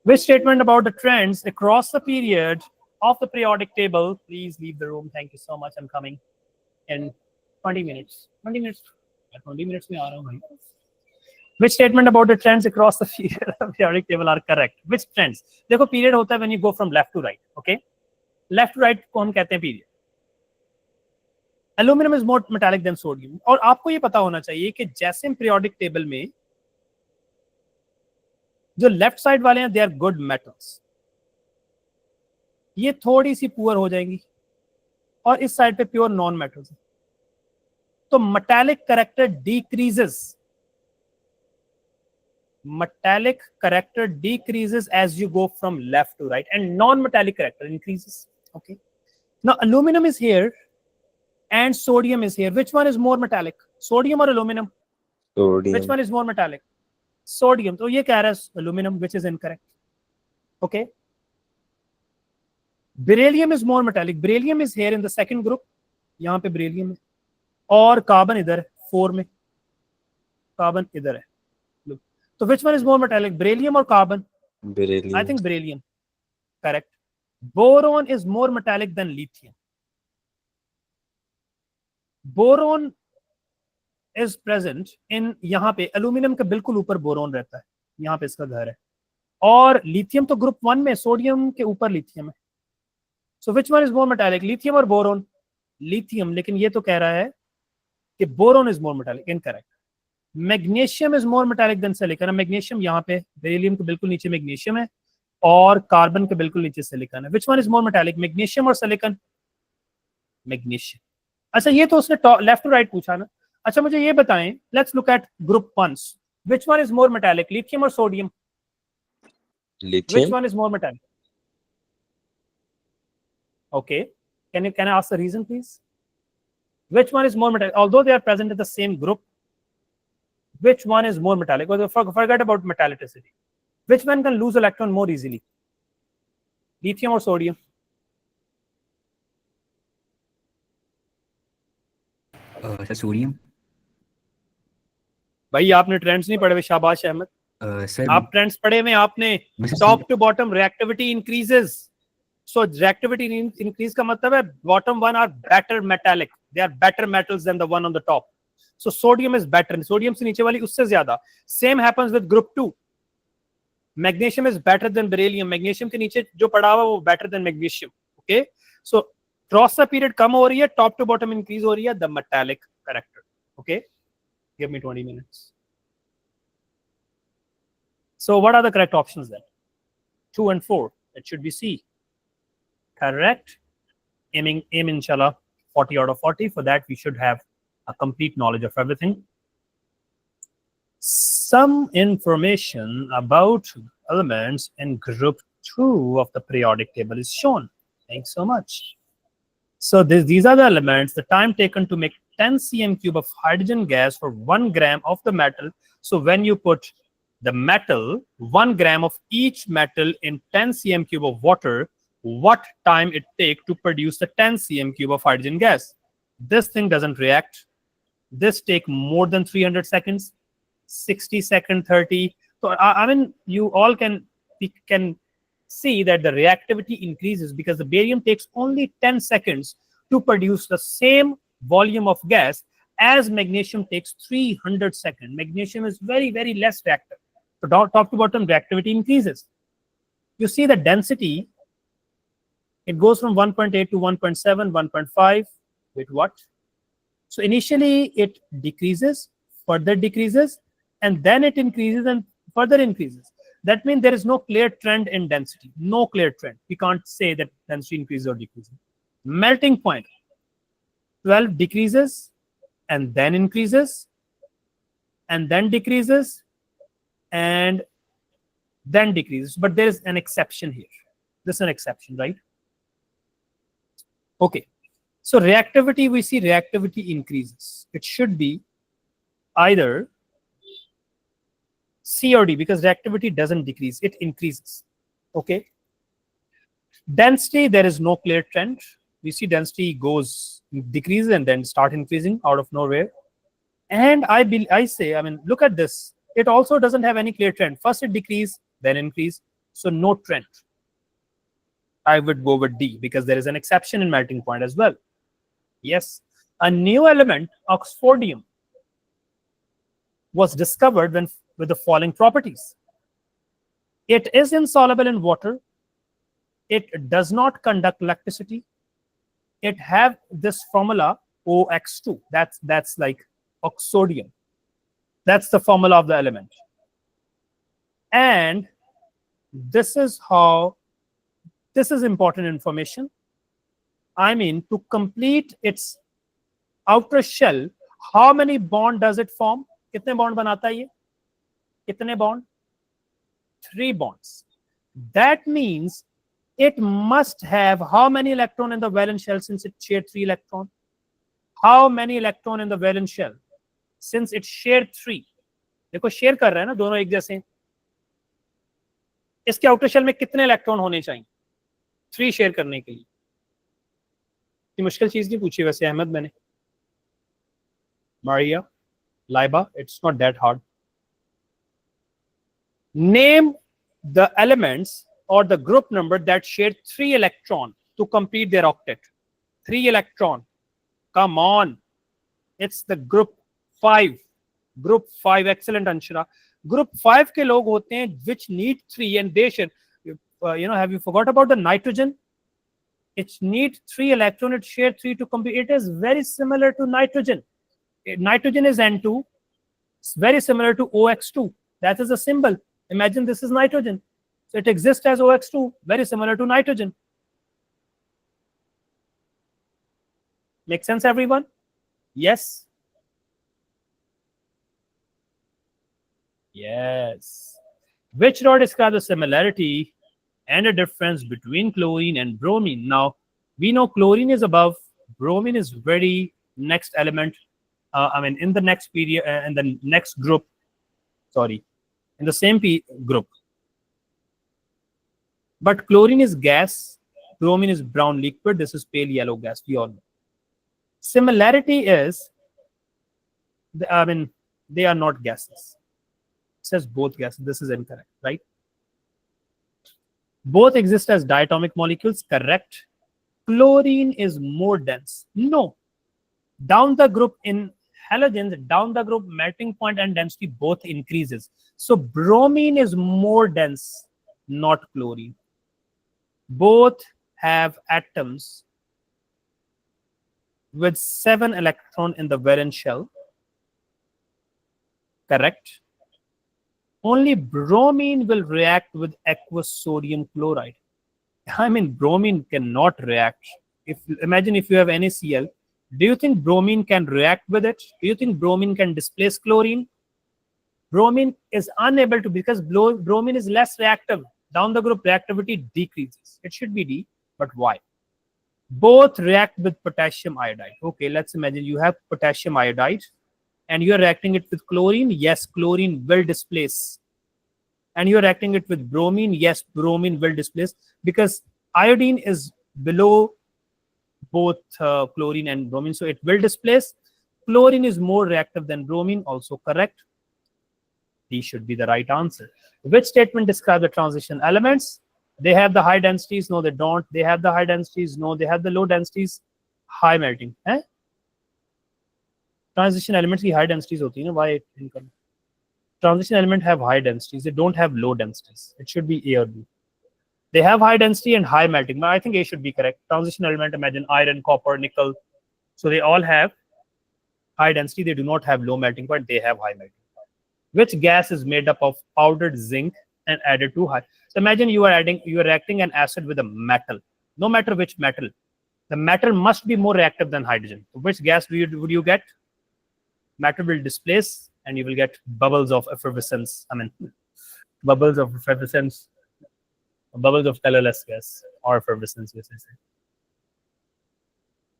Which statement about the trends across the period of the periodic table? Please leave the room. Thank you so much. I'm coming in 20 minutes. 20 minutes. 20 minutes में आ रहा हूँ भाई. Which statement about the trends across the period of the periodic table are correct? Which trends? देखो period होता है when you go from left to right. Okay? Left to right को हम कहते हैं period. Aluminum is more metallic than sodium. और आपको ये पता होना चाहिए कि जैसे periodic table में जो लेफ्ट साइड वाले हैं दे आर गुड मेटल्स, ये थोड़ी सी पुअर हो जाएंगी, और इस साइड पे प्योर नॉन मेटल्स. तो metallic character decreases, metallic character decreases as you go from left to right, and non-metallic character increases. Okay, now aluminum is here and sodium is here. Which one is more metallic, sodium or aluminum? Sodium. Which one is more metallic? Sodium. तो ये कह रहा है aluminum, which is incorrect. Okay, beryllium is more metallic. Beryllium is here in the second group, यहाँ पे beryllium है, और carbon इधर 4 में, कार्बन इधर है. तो which one is more metallic, beryllium or carbon? Beryllium. I think beryllium. Correct. Boron is more metallic than lithium. Boron is present in, यहाँ पे aluminum के बिल्कुल ऊपर बोरोन रहता है, यहाँ पे इसका घर है, और लिथियम तो ग्रुप 1 में, सोडियम के ऊपर लिथियम है. So which one is more metallic, lithium or boron? Lithium. लेकिन ये तो कह रहा है कि boron is more metallic. Incorrect. Magnesium is more metallic than silicon. Magnesium यहाँ पे बेरिलियम के बिल्कुल नीचे magnesium है, और कार्बन के बिल्कुल नीचे सिलिकॉन है. Which one is more metallic, magnesium or silicon? Magnesium. अच्छा, ये तो उसने लेफ्ट टू राइट पूछा ना. अच्छा मुझे ये बताएं, let's look at group 1. Which one is more metallic, lithium or sodium? Lithium. Which one is more metallic? Okay, can I ask the reason please? Which one is more metallic, although they are present in the same group? Which one is more metallic? Well, forget about metallicity. Which one can lose electron more easily, lithium or sodium? Sodium. भाई आपने trends नहीं पढ़े हुए, शाबाश Ahmad. Sir आप trends पढ़े हुए आपने. Top to bottom reactivity increases. So reactivity increase का मतलब है bottom one are better metallic, they are better metals than the one on the top. So sodium is better. Sodium से नीचे वाली उससे ज्यादा. Same happens with group 2. Magnesium is better than beryllium. Magnesium के नीचे जो पड़ा हुआ वो better than magnesium. Okay. So cross the period कम हो रही है, top to bottom increase हो रही है, the metallic character. Okay. Give me 20 minutes. So what are the correct options then? 2 and 4. That should be C. Correct. Aim inshallah 40 out of 40. For that we should have a complete knowledge of everything. Some information about elements in group 2 of the periodic table is shown. Thanks so much. So these are the elements. The time taken to make 10 cm cube of hydrogen gas for 1 gram of the metal. So when you put the metal, 1 gram of each metal in 10 cm cube of water, what time it take to produce the 10 cm cube of hydrogen gas? This thing doesn't react. This take more than 300 seconds, 60 seconds, 30. So I mean, you all can see that the reactivity increases because the barium takes only 10 seconds to produce the same volume of gas as magnesium takes 300 seconds. Magnesium is very, very less reactive. So top to bottom reactivity increases. You see the density It goes from 1.8 to 1.7, 1.5. Wait, what? So initially it decreases, further decreases, and then it increases and further increases. That means there is no clear trend in density. No clear trend. We can't say that density increases or decreases. Melting point, 12 decreases and then increases and then decreases and then decreases. But there is an exception here. This is an exception, right? Okay. So reactivity, we see reactivity increases. It should be either C or D, because reactivity doesn't decrease, it increases. Okay. Density, there is no clear trend. We see density goes decreases and then start increasing out of nowhere. And I say, I mean, look at this. It also doesn't have any clear trend. First it decrease, then increase. So no trend. I would go with D because there is an exception in melting point as well. Yes, a new element, oxfordium, was discovered with the following properties. It is insoluble in water. It does not conduct electricity. It have this formula OX2. That's like oxodium. That's the formula of the element. And this is important information. I mean, to complete its outer shell, how many bond does it form? Kitne bond banata hai ye? Kitne bond? 3 bonds. That means it must have how many electron in the valence shell since it shared 3 electron? How many electron in the valence shell since it shared 3? देखो share कर रहा है ना दोनों एक जैसे. इसके outer shell में कितने इलेक्ट्रॉन होने चाहिए 3 शेयर करने के लिए? ये मुश्किल चीज नहीं पूछी वैसे अहमद मैंने. Maria, Laiba, it's not that hard. Name the elements or the group number that share 3 electron to complete their octet. 3 electron. Come on. It's the group 5. Group 5. Excellent, Anshara. Group 5 के लोग होते हैं which need 3 and they share. Have you forgot about the nitrogen? It needs 3 electron. It shares 3 to complete. It is very similar to nitrogen. Nitrogen is N2. It's very similar to OX2. That is a symbol. Imagine this is nitrogen. So it exists as OX2, very similar to nitrogen. Make sense, everyone? Yes. Yes. Which law describes the similarity and the difference between chlorine and bromine? Now, we know chlorine is above, bromine is very next element. In the next period, in the next group, sorry, in the same group. But chlorine is gas, bromine is brown liquid, this is pale yellow gas, we all know. Similarity is, they are not gases. It says both gases, this is incorrect, right? Both exist as diatomic molecules, correct. Chlorine is more dense. No. Down the group in halogens, down the group melting point and density both increases. So bromine is more dense, not chlorine. Both have atoms with 7 electrons in the valence shell. Correct. Only bromine will react with aqueous sodium chloride. I mean, bromine cannot react. Imagine if you have NaCl, do you think bromine can react with it? Do you think bromine can displace chlorine? Bromine is unable to because bromine is less reactive. Down the group, reactivity decreases. It should be D, but why? Both react with potassium iodide. Okay, let's imagine you have potassium iodide and you're reacting it with chlorine. Yes, chlorine will displace. And you're reacting it with bromine. Yes, bromine will displace because iodine is below both chlorine and bromine, so it will displace. Chlorine is more reactive than bromine, also correct. D should be the right answer. Which statement describes the transition elements? They have the high densities. No, they don't. They have the high densities. No, they have the low densities. High melting. Transition elements की high densities होती है ना? Why? Transition element have high densities. They don't have low densities. It should be A or B. They have high density and high melting, but I think A should be correct. Transition element, imagine iron, copper, nickel. So they all have high density. They do not have low melting point. They have high melting point. Which gas is made up of powdered zinc and added to high? So imagine you are reacting an acid with a metal. No matter which metal, the metal must be more reactive than hydrogen. Which gas would you get? Metal will displace, and you will get bubbles of effervescence. I mean, bubbles of effervescence, bubbles of colorless gas or effervescence, as I say.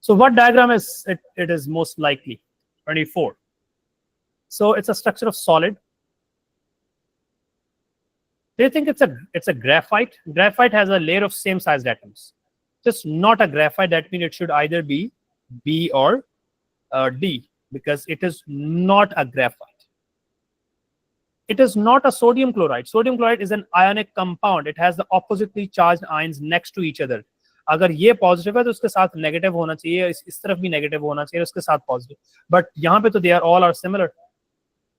So what diagram is it? It is most likely 24. So it's a structure of solid. Do you think it's a graphite? Graphite has a layer of same-sized atoms. Just not a graphite. That means it should either be B or D, because it is not a graphite. It is not a sodium chloride. Sodium chloride is an ionic compound. It has the oppositely charged ions next to each other. अगर ये positive है तो उसके साथ negative होना चाहिए, इस तरफ भी नेगेटिव होना चाहिए, उसके साथ पॉजिटिव. बट यहाँ पे तो they are all are similar.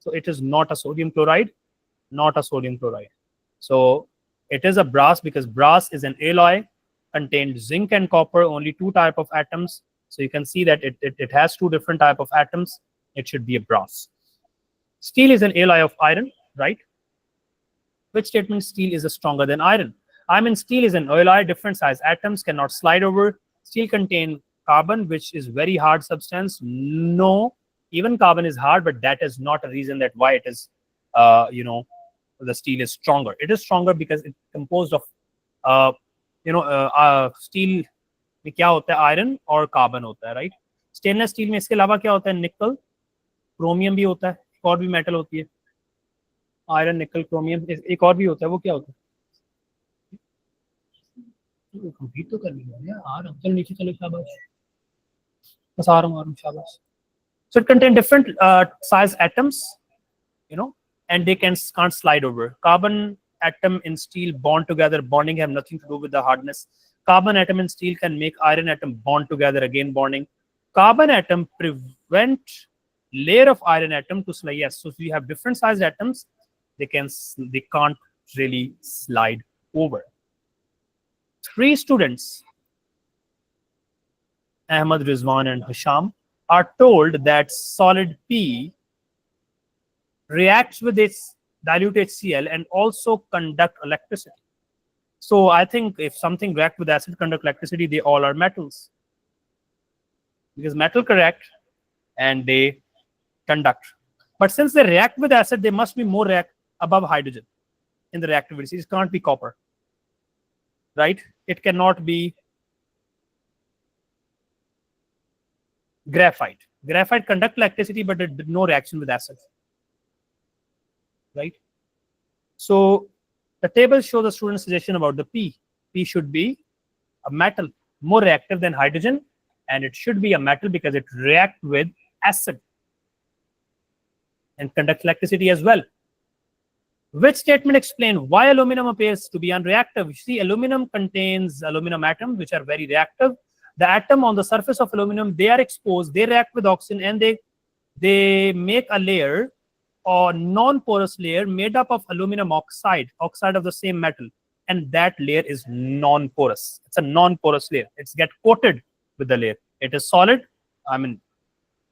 So it is not a sodium chloride, not a sodium chloride. So it is a brass, because brass is an alloy, contained zinc and copper, only two type of atoms. So you can see that it has two different type of atoms. It should be a brass. Steel is an alloy of iron, right? Which statement steel is stronger than iron? I mean, steel is an alloy, different size atoms, cannot slide over. Steel contain carbon, which is very hard substance. No, even carbon is hard, but that is not a reason that why it is, the steel is stronger. It is stronger because it's composed of, steel में क्या होता है, iron और carbon होता है, right? Stainless steel में इसके अलावा क्या होता है, nickel, chromium भी होता है, एक और भी metal होती है, iron, nickel, chromium, एक और भी होता है, वो क्या होता है? कंप्लीट तो कर लिया यार, आ रहा हूं, चल नीचे चलो, शाबाश, बस आ रहा हूं, शाबाश. So it contains different size atoms, and they can't slide over. Carbon atom in steel bond together. Bonding have nothing to do with the hardness. Carbon atom in steel can make iron atom bond together, again bonding. Carbon atom prevent layer of iron atom to slide. Yes, so if you have different size atoms, they can't really slide over. 3 students, Ahmad, Rizwan, and Hisham, are told that solid P reacts with its dilute HCl and also conduct electricity. So I think if something reacts with acid, conduct electricity, they all are metals. Because metal correct and they conduct. But since they react with acid, they must be more react above hydrogen in the reactivity. It can't be copper, right? It cannot be graphite. Graphite conduct electricity, but it did no reaction with acid, right? So the table shows the student's suggestion about the P. P should be a metal, more reactive than hydrogen, and it should be a metal because it reacts with acid and conduct electricity as well. Which statement explains why aluminum appears to be unreactive? You see, aluminum contains aluminum atoms which are very reactive. The atom on the surface of aluminum, they are exposed, they react with oxygen, and they make a layer or non-porous layer made up of aluminum oxide of the same metal, and that layer is non-porous. It's a non-porous layer. It's get coated with the layer. It is solid. I mean,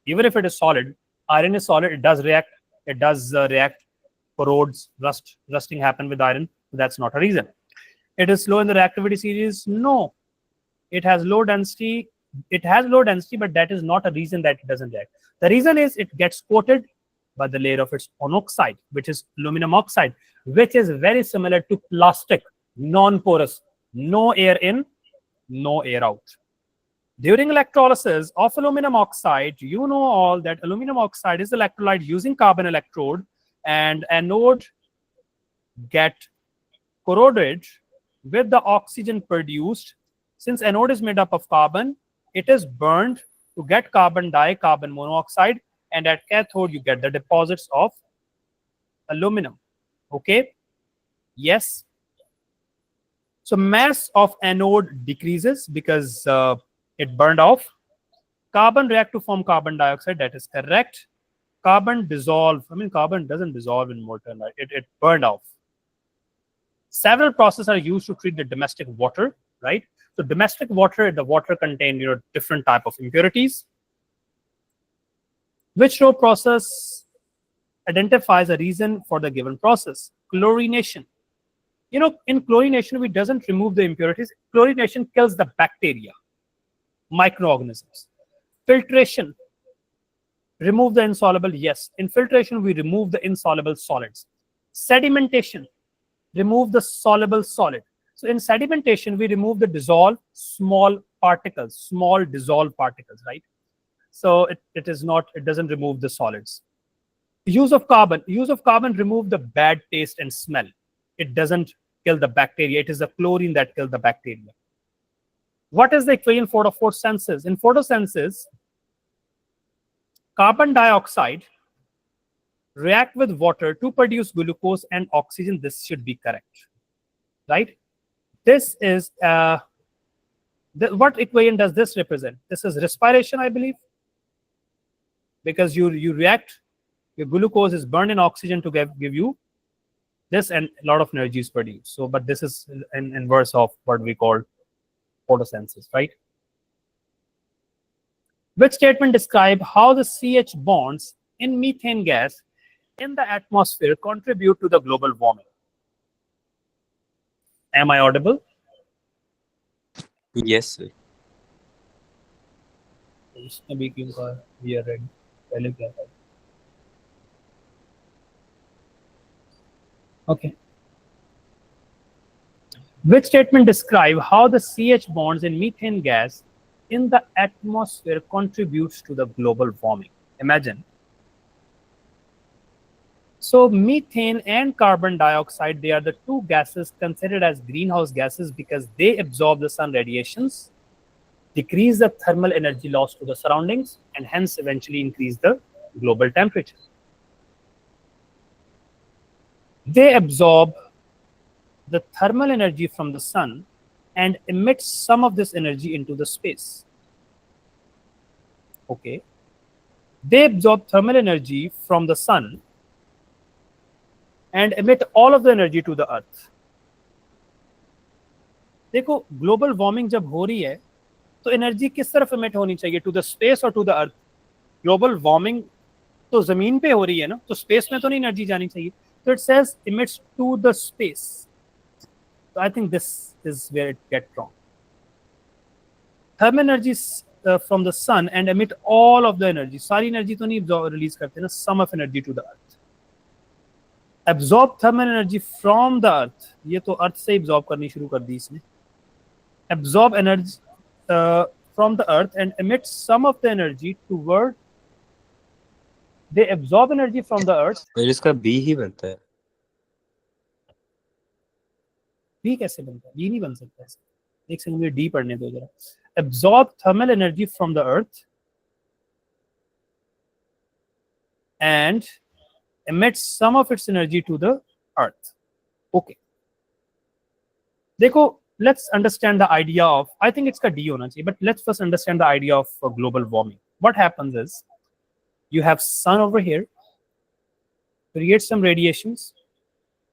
even if it is solid, iron is solid. It does react. It does react. Corrodes, rusting happen with iron. That's not a reason. It is slow in the reactivity series. No, it has low density. It has low density, but that is not a reason that it doesn't react. The reason is it gets coated by the layer of its own oxide, which is aluminum oxide, which is very similar to plastic, non-porous, no air in, no air out. During electrolysis of aluminum oxide, you know all that aluminum oxide is electrolyte using carbon electrode, and anode get corroded with the oxygen produced. Since anode is made up of carbon, it is burned to get carbon monoxide, and at cathode you get the deposits of aluminum. Okay, yes. So mass of anode decreases because it burned off. Carbon react to form carbon dioxide. That is correct. Carbon dissolve. I mean, carbon doesn't dissolve in molten, right? It burned off. Several processes are used to treat the domestic water, right? So domestic water, the water contain different type of impurities. Which row process identifies a reason for the given process? Chlorination. In chlorination, we doesn't remove the impurities. Chlorination kills the bacteria, microorganisms. Filtration. Remove the insoluble, yes. In filtration, we remove the insoluble solids. Sedimentation. Remove the soluble solid. So in sedimentation, we remove the dissolved small particles, small dissolved particles, right? So it doesn't remove the solids. Use of carbon remove the bad taste and smell. It doesn't kill the bacteria. It is the chlorine that kills the bacteria. What is the equation for photosynthesis? In photosynthesis, carbon dioxide react with water to produce glucose and oxygen. This should be correct, right? This is what equation does this represent? This is respiration, I believe, because you react, your glucose is burned in oxygen to give you this, and a lot of energy is produced. So, but this is in inverse of what we call photosynthesis, right? Which statement describe how the CH bonds in methane gas in the atmosphere contribute to the global warming? Am I audible? Yes, sir. We are ready. Okay. Which statement describe how the CH bonds in methane gas in the atmosphere contributes to the global warming? Imagine. So methane and carbon dioxide, they are the two gases considered as greenhouse gases because they absorb the sun radiations, decrease the thermal energy loss to the surroundings, and hence eventually increase the global temperature. They absorb the thermal energy from the sun and emit some of this energy into the space. Okay. They absorb thermal energy from the sun and emit all of the energy to the earth. देखो global warming जब हो रही है तो energy किस तरफ emit होनी चाहिए, टू द स्पेस और to the earth? Global warming तो जमीन पे हो रही है ना, तो स्पेस में तो नहीं एनर्जी जानी चाहिए. So it says emits to the space. So I think this is where it gets wrong. Thermal energy from the sun and emit all of the energy. सारी एनर्जी तो नहीं रिलीज करते ना, some of energy to the earth. Absorb thermal energy from the earth. ये तो अर्थ से absorb करनी शुरू कर दी इसने. Absorb energy from the earth and emit some of the energy toward. They absorb energy from the earth. फिर इसका B ही बनता है. बी कैसे बनता है? बी नहीं बन सकता ऐसे. एक सेकंड मुझे डी पढ़ने दो जरा. Absorb thermal energy from the earth and emit some of its energy to the earth. Okay. देखो, let's understand the idea of, I think it's का D होना चाहिए, but let's first understand the idea of global warming. What happens is, you have sun over here, create some radiations.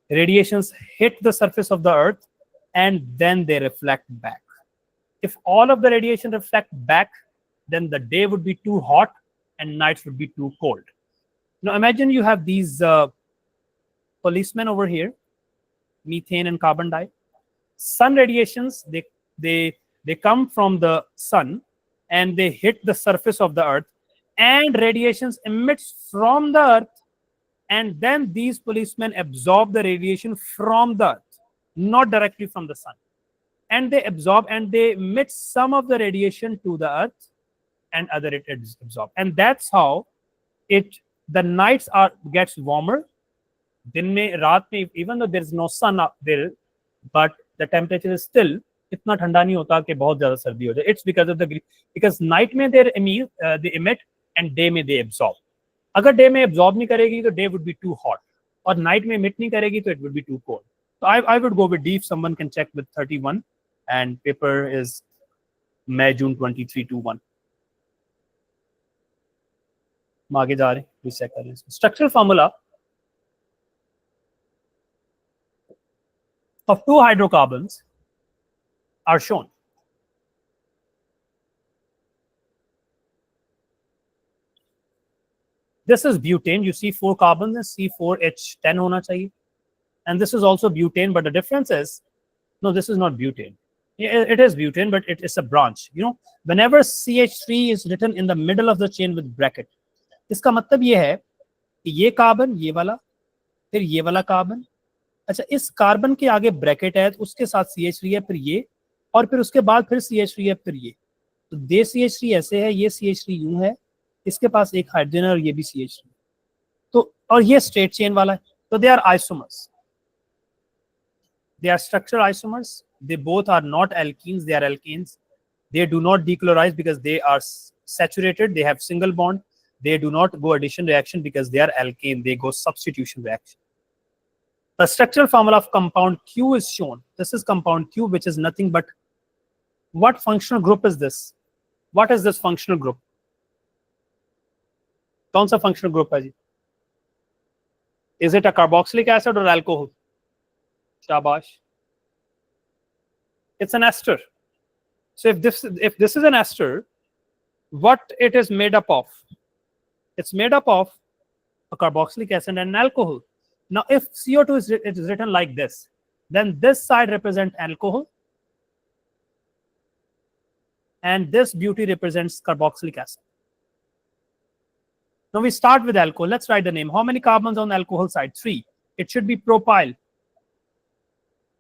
Radiations hit the surface of the earth and then they reflect back. If all of the radiation reflect back, then the day would be too hot and nights would be too cold. Now imagine you have these policemen over here, methane and carbon dioxide. Sun radiations, they come from the sun and they hit the surface of the earth, and radiations emits from the earth, and then these policemen absorb the radiation from the earth, not directly from the sun. And they absorb and they emit some of the radiation to the earth, and other it is absorbed. And that's how the nights gets warmer. दिन में, रात में, even though there is no sun up there, but the temperature is still इतना ठंडा नहीं होता कि बहुत ज्यादा सर्दी हो जाए. It's because night में they emit and day में they absorb. अगर day में absorb नहीं करेगी तो day would be too hot, और night में emit नहीं करेगी तो it would be too cold. So I would go with D if someone can check with 31, and paper is May June 2321. हम आगे जा रहे हैं, चेक कर रहे हैं. Structural formula. of two hydrocarbons are shown. This is butane. You see 4 carbons and C4H10 hona chahiye. And this is also butane, but the difference is, no, this is not butane. It is butane, but it is a branch. You know, whenever CH3 is written in the middle of the chain with bracket, इसका मतलब ये है कि ये carbon, ये वाला, फिर ये वाला कार्बन, अच्छा इस कार्बन के आगे ब्रैकेट है, तो उसके साथ CH3 है, फिर ये, और फिर उसके बाद फिर CH3 है, फिर ये. तो दे CH3 ऐसे है, ये CH3 यूं है, इसके पास एक हाइड्रोजन है और ये भी CH3. तो और ये स्ट्रेट चेन वाला है. तो they are isomers. They are structure isomers. They both are not alkenes. They are alkanes. They do not dechlorize because they are saturated. They have single bond. They do not go addition reaction because they are alkane. They go substitution reaction. The structural formula of compound Q is shown. This is compound Q, which is nothing but what functional group is this? What is this functional group? कौन सा functional group है जी? Is it a carboxylic acid or alcohol? Shabash. It's an ester. So if this is an ester, what it is made up of? It's made up of a carboxylic acid and an alcohol. Now, if CO2 is written like this, then this side represents alcohol, and this beauty represents carboxylic acid. Now we start with alcohol. Let's write the name. How many carbons on the alcohol side? 3. It should be propyl.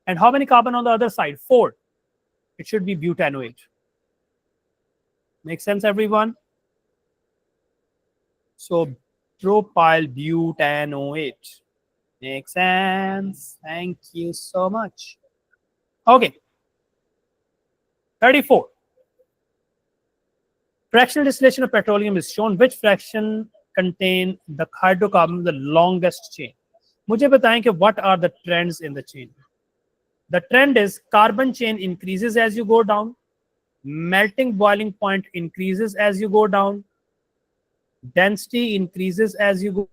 And how many carbon on the other side? 4. It should be butanoate. Make sense, everyone? So propyl butanoate. Makes sense. Thank you so much. Okay. 34. Fractional distillation of petroleum is shown. Which fraction contain the hydrocarbon, the longest chain? मुझे बताएं कि what are the trends in the chain? The trend is carbon chain increases as you go down, melting boiling point increases as you go down, density increases as you go.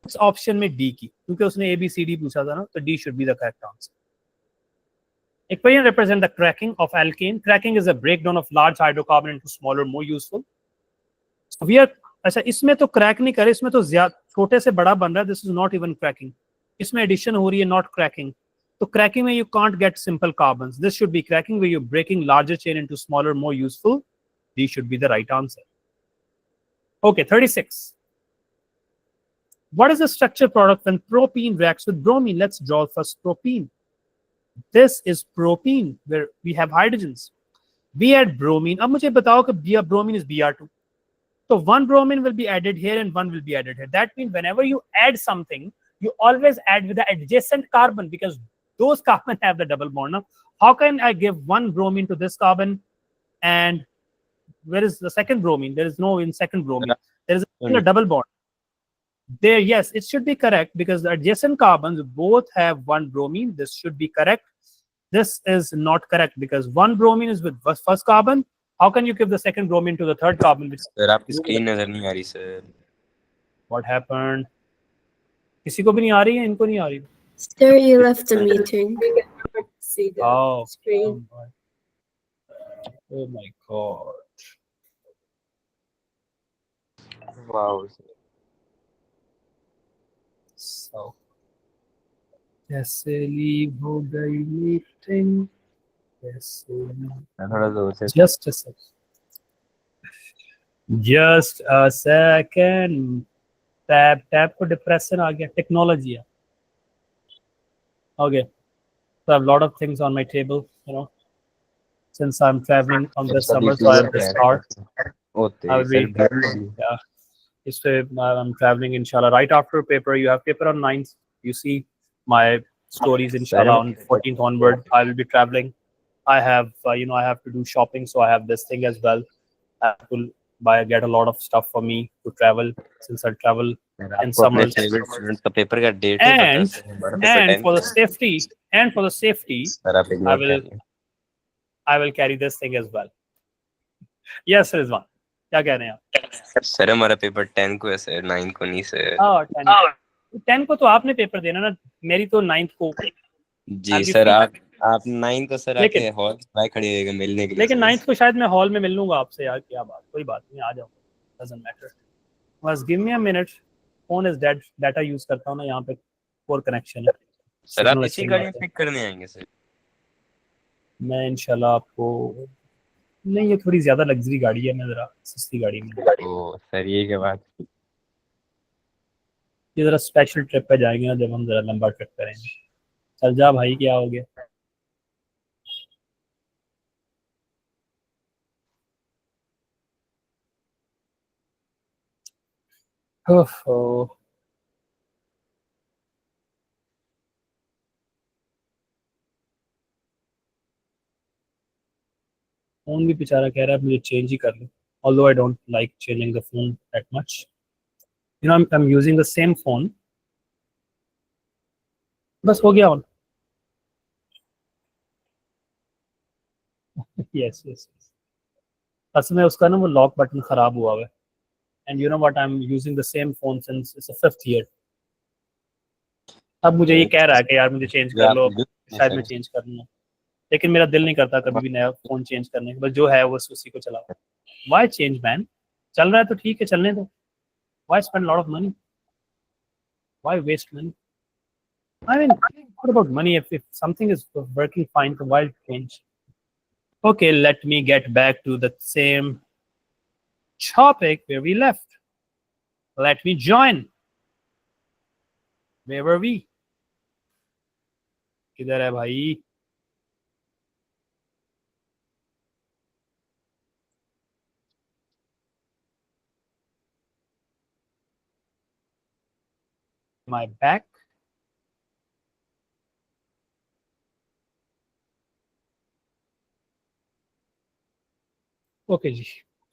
This option में D की, क्योंकि उसने ABCD पूछा था ना, तो D should be the correct answer. Equation represent the cracking of alkane. Cracking is a breakdown of large hydrocarbon into smaller, more useful. So we are, अच्छा इसमें तो crack नहीं करे, इसमें तो छोटे से बड़ा बन रहा है. This is not even cracking. इसमें addition हो रही है, not cracking. तो cracking में you can't get simple carbons. This should be cracking where you're breaking larger chain into smaller, more useful. D should be the right answer. Okay, 36. What is the structure product when propene reacts with bromine? Let's draw first propene. This is propene where we have hydrogens. We add bromine. अब मुझे बताओ कि bromine is Br2. So one bromine will be added here and one will be added here. That means whenever you add something, you always add with the adjacent carbon because those carbon have the double bond. Now, how can I give one bromine to this carbon and where is the second bromine? There is no in second bromine. There is a double bond. There, yes, it should be correct because the adjacent carbons both have one bromine. This should be correct. This is not correct because one bromine is with first carbon. How can you give the second bromine to the third carbon? Sir आपकी screen नजर नहीं आ रही sir. What happened? किसी को भी नहीं आ रही है, इनको नहीं आ रही. Sir, you left the meeting. See the screen. Oh my God. Wow. So, कैसे लीव हो गई मीटिंग? थोड़ा जोर से. Just a second. Just a second. Tab को depression आ गया. Technology है. Okay. So I have a lot of things on my table, you know. Since I'm traveling on the summer, so I have this car. I will be, yeah. I'm traveling, inshallah. Right after paper, you have paper on 9th. You see my stories, inshallah, on 14th onward. I will be traveling. I have, I have to do shopping, so I have this thing as well. I have to get a lot of stuff for me to travel since I travel in summer. Student का paper का date And for the safety, sir आप ignore कर लें I will carry this thing as well. Yes, Rizwan. क्या कह रहे हैं आप? सर हमारा पेपर 10 को है सर 9 को नहीं सर 10 को तो आपने पेपर देना ना, मेरी तो 9th को। जी सर आप 9 को सर आके हॉल में खड़े होएगा मिलने के लिए। लेकिन 9th को शायद मैं हॉल में मिल लूंगा आपसे यार, क्या बात, कोई बात नहीं, आ जाओ, doesn't matter. बस give me a minute. Phone is dead, data use करता हूँ ना यहाँ पे, पोर कनेक्शन है। सर आप इसी गाड़ी में पिक करने आएंगे सर? मैं इंशाल्लाह आपको, नहीं ये थोड़ी ज्यादा लग्जरी गाड़ी है, मैं जरा सस्ती गाड़ी में। ओ सर ये क्या बात, ये जरा स्पेशल ट्रिप पे जाएंगे ना, जब हम जरा लंबा ट्रिप करेंगे। चल जा भाई, क्या हो गया? ओह फोन भी बेचारा कह रहा है मुझे चेंज ही कर लो, although I don't like changing the phone that much. You know, I'm using the same phone. बस हो गया ऑन। yes. असल में उसका ना वो लॉक बटन खराब हुआ है, and you know what, I'm using the same phone since it's a 5th year. अब मुझे ये कह रहा है कि यार मुझे चेंज कर लो, शायद मैं चेंज कर लूँ, लेकिन मेरा दिल नहीं करता कभी भी नया फोन चेंज करने, बस जो है वो उसी को चलाओ। Why change man? चल रहा है तो ठीक है, चलने दो। Why spend a lot of money? Why waste money? I mean, what about money? If something is working fine, so why change? Okay, let me get back to the same topic where we left. Let me join. Where were we? किधर है भाई? Am I back? Okay जी,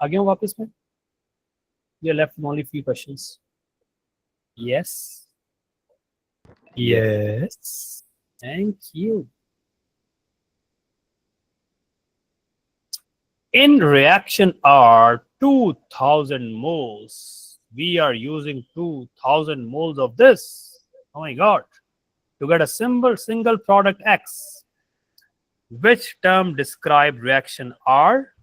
आ गया हूँ वापस में। We are left with only few questions. Yes. Yes. Thank you. In reaction R 2000 moles, we are using 2000 moles of this. Oh my God. To get a single product X. Which term describe reaction R?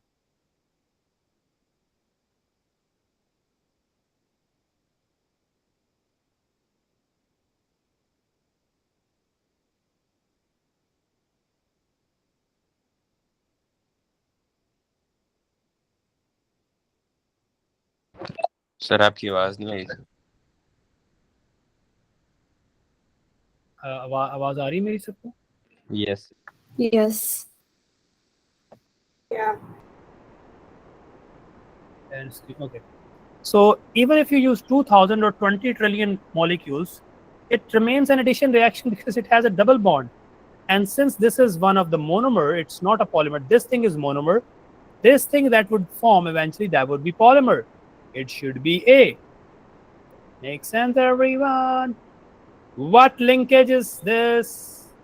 Sir आपकी आवाज नहीं आई। आवाज आ रही मेरी सबको? Yes. Yes. Yeah. Okay. So even if you use 2000 or 20 trillion molecules, it remains an addition reaction because it has a double bond. And since this is one of the monomer, it's not a polymer. This thing is monomer. This thing that would form eventually, that would be polymer. It should be A. Makes sense, everyone? What linkage is this?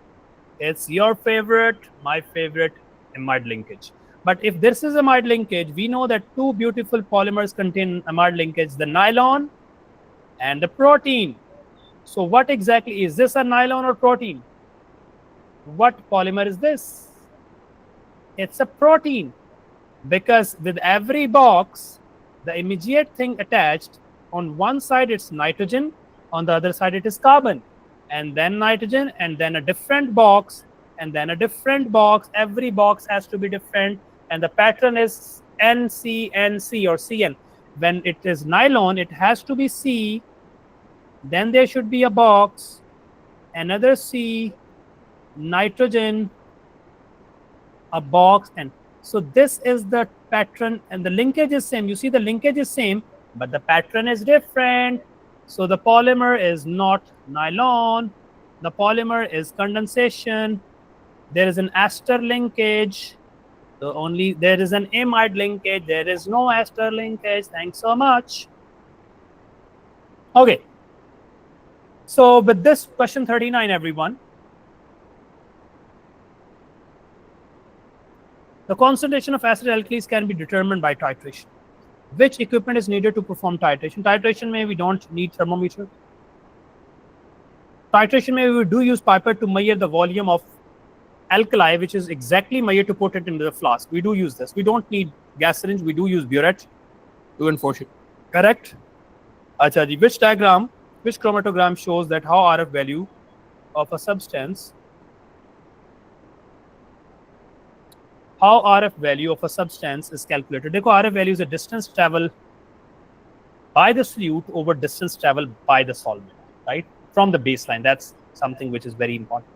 It's your favorite, my favorite, amide linkage. But if this is amide linkage, we know that two beautiful polymers contain amide linkage, the nylon and the protein. So what exactly is this, a nylon or protein? What polymer is this? It's a protein, because with every box, the immediate thing attached, on one side it's nitrogen, on the other side it is carbon, and then nitrogen, and then a different box, and then a different box. Every box has to be different, and the pattern is NCNC or CN. When it is nylon, it has to be C, then there should be a box, another C, nitrogen, a box, and so this is the pattern, and the linkage is same. You see, the linkage is same, but the pattern is different. So the polymer is not nylon, the polymer is condensation. There is an ester linkage, so only there is an amide linkage, there is no ester linkage. Thanks so much. Okay, So with this question 39, everyone, the concentration of acid alkalis can be determined by titration. Which equipment is needed to perform titration? Titration may we don't need thermometer. Titration may we do use pipette to measure the volume of alkali, which is exactly measured to put it into the flask. We do use this. We don't need gas syringe. We do use burette to enforce it. Correct? Acha ji, which diagram, which chromatogram shows that how RF value of a substance, how RF value of a substance is calculated? Dekho, RF value is a distance travel by the solute over distance travel by the solvent, right? From the baseline. That's something which is very important.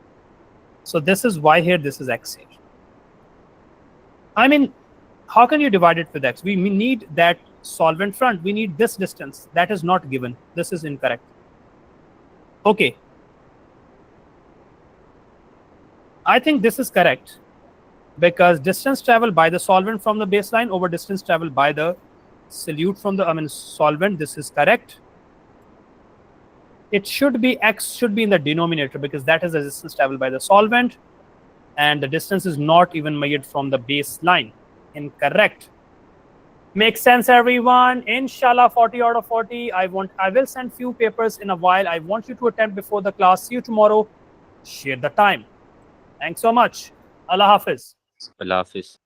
So this is y here, this is x here. I mean, how can you divide it with x? We need that solvent front. We need this distance. That is not given. This is incorrect. Okay. I think this is correct because distance travel by the solvent from the baseline over distance travel by the solute from the solvent. This is correct. It should be x should be in the denominator because that is the distance traveled by the solvent and the distance is not even measured from the baseline. Incorrect. Makes sense, everyone? Inshallah, 40 out of 40. I will send few papers in a while. I want you to attempt before the class. See you tomorrow. Share the time. Thanks so much. Allah Hafiz. Allah Hafiz.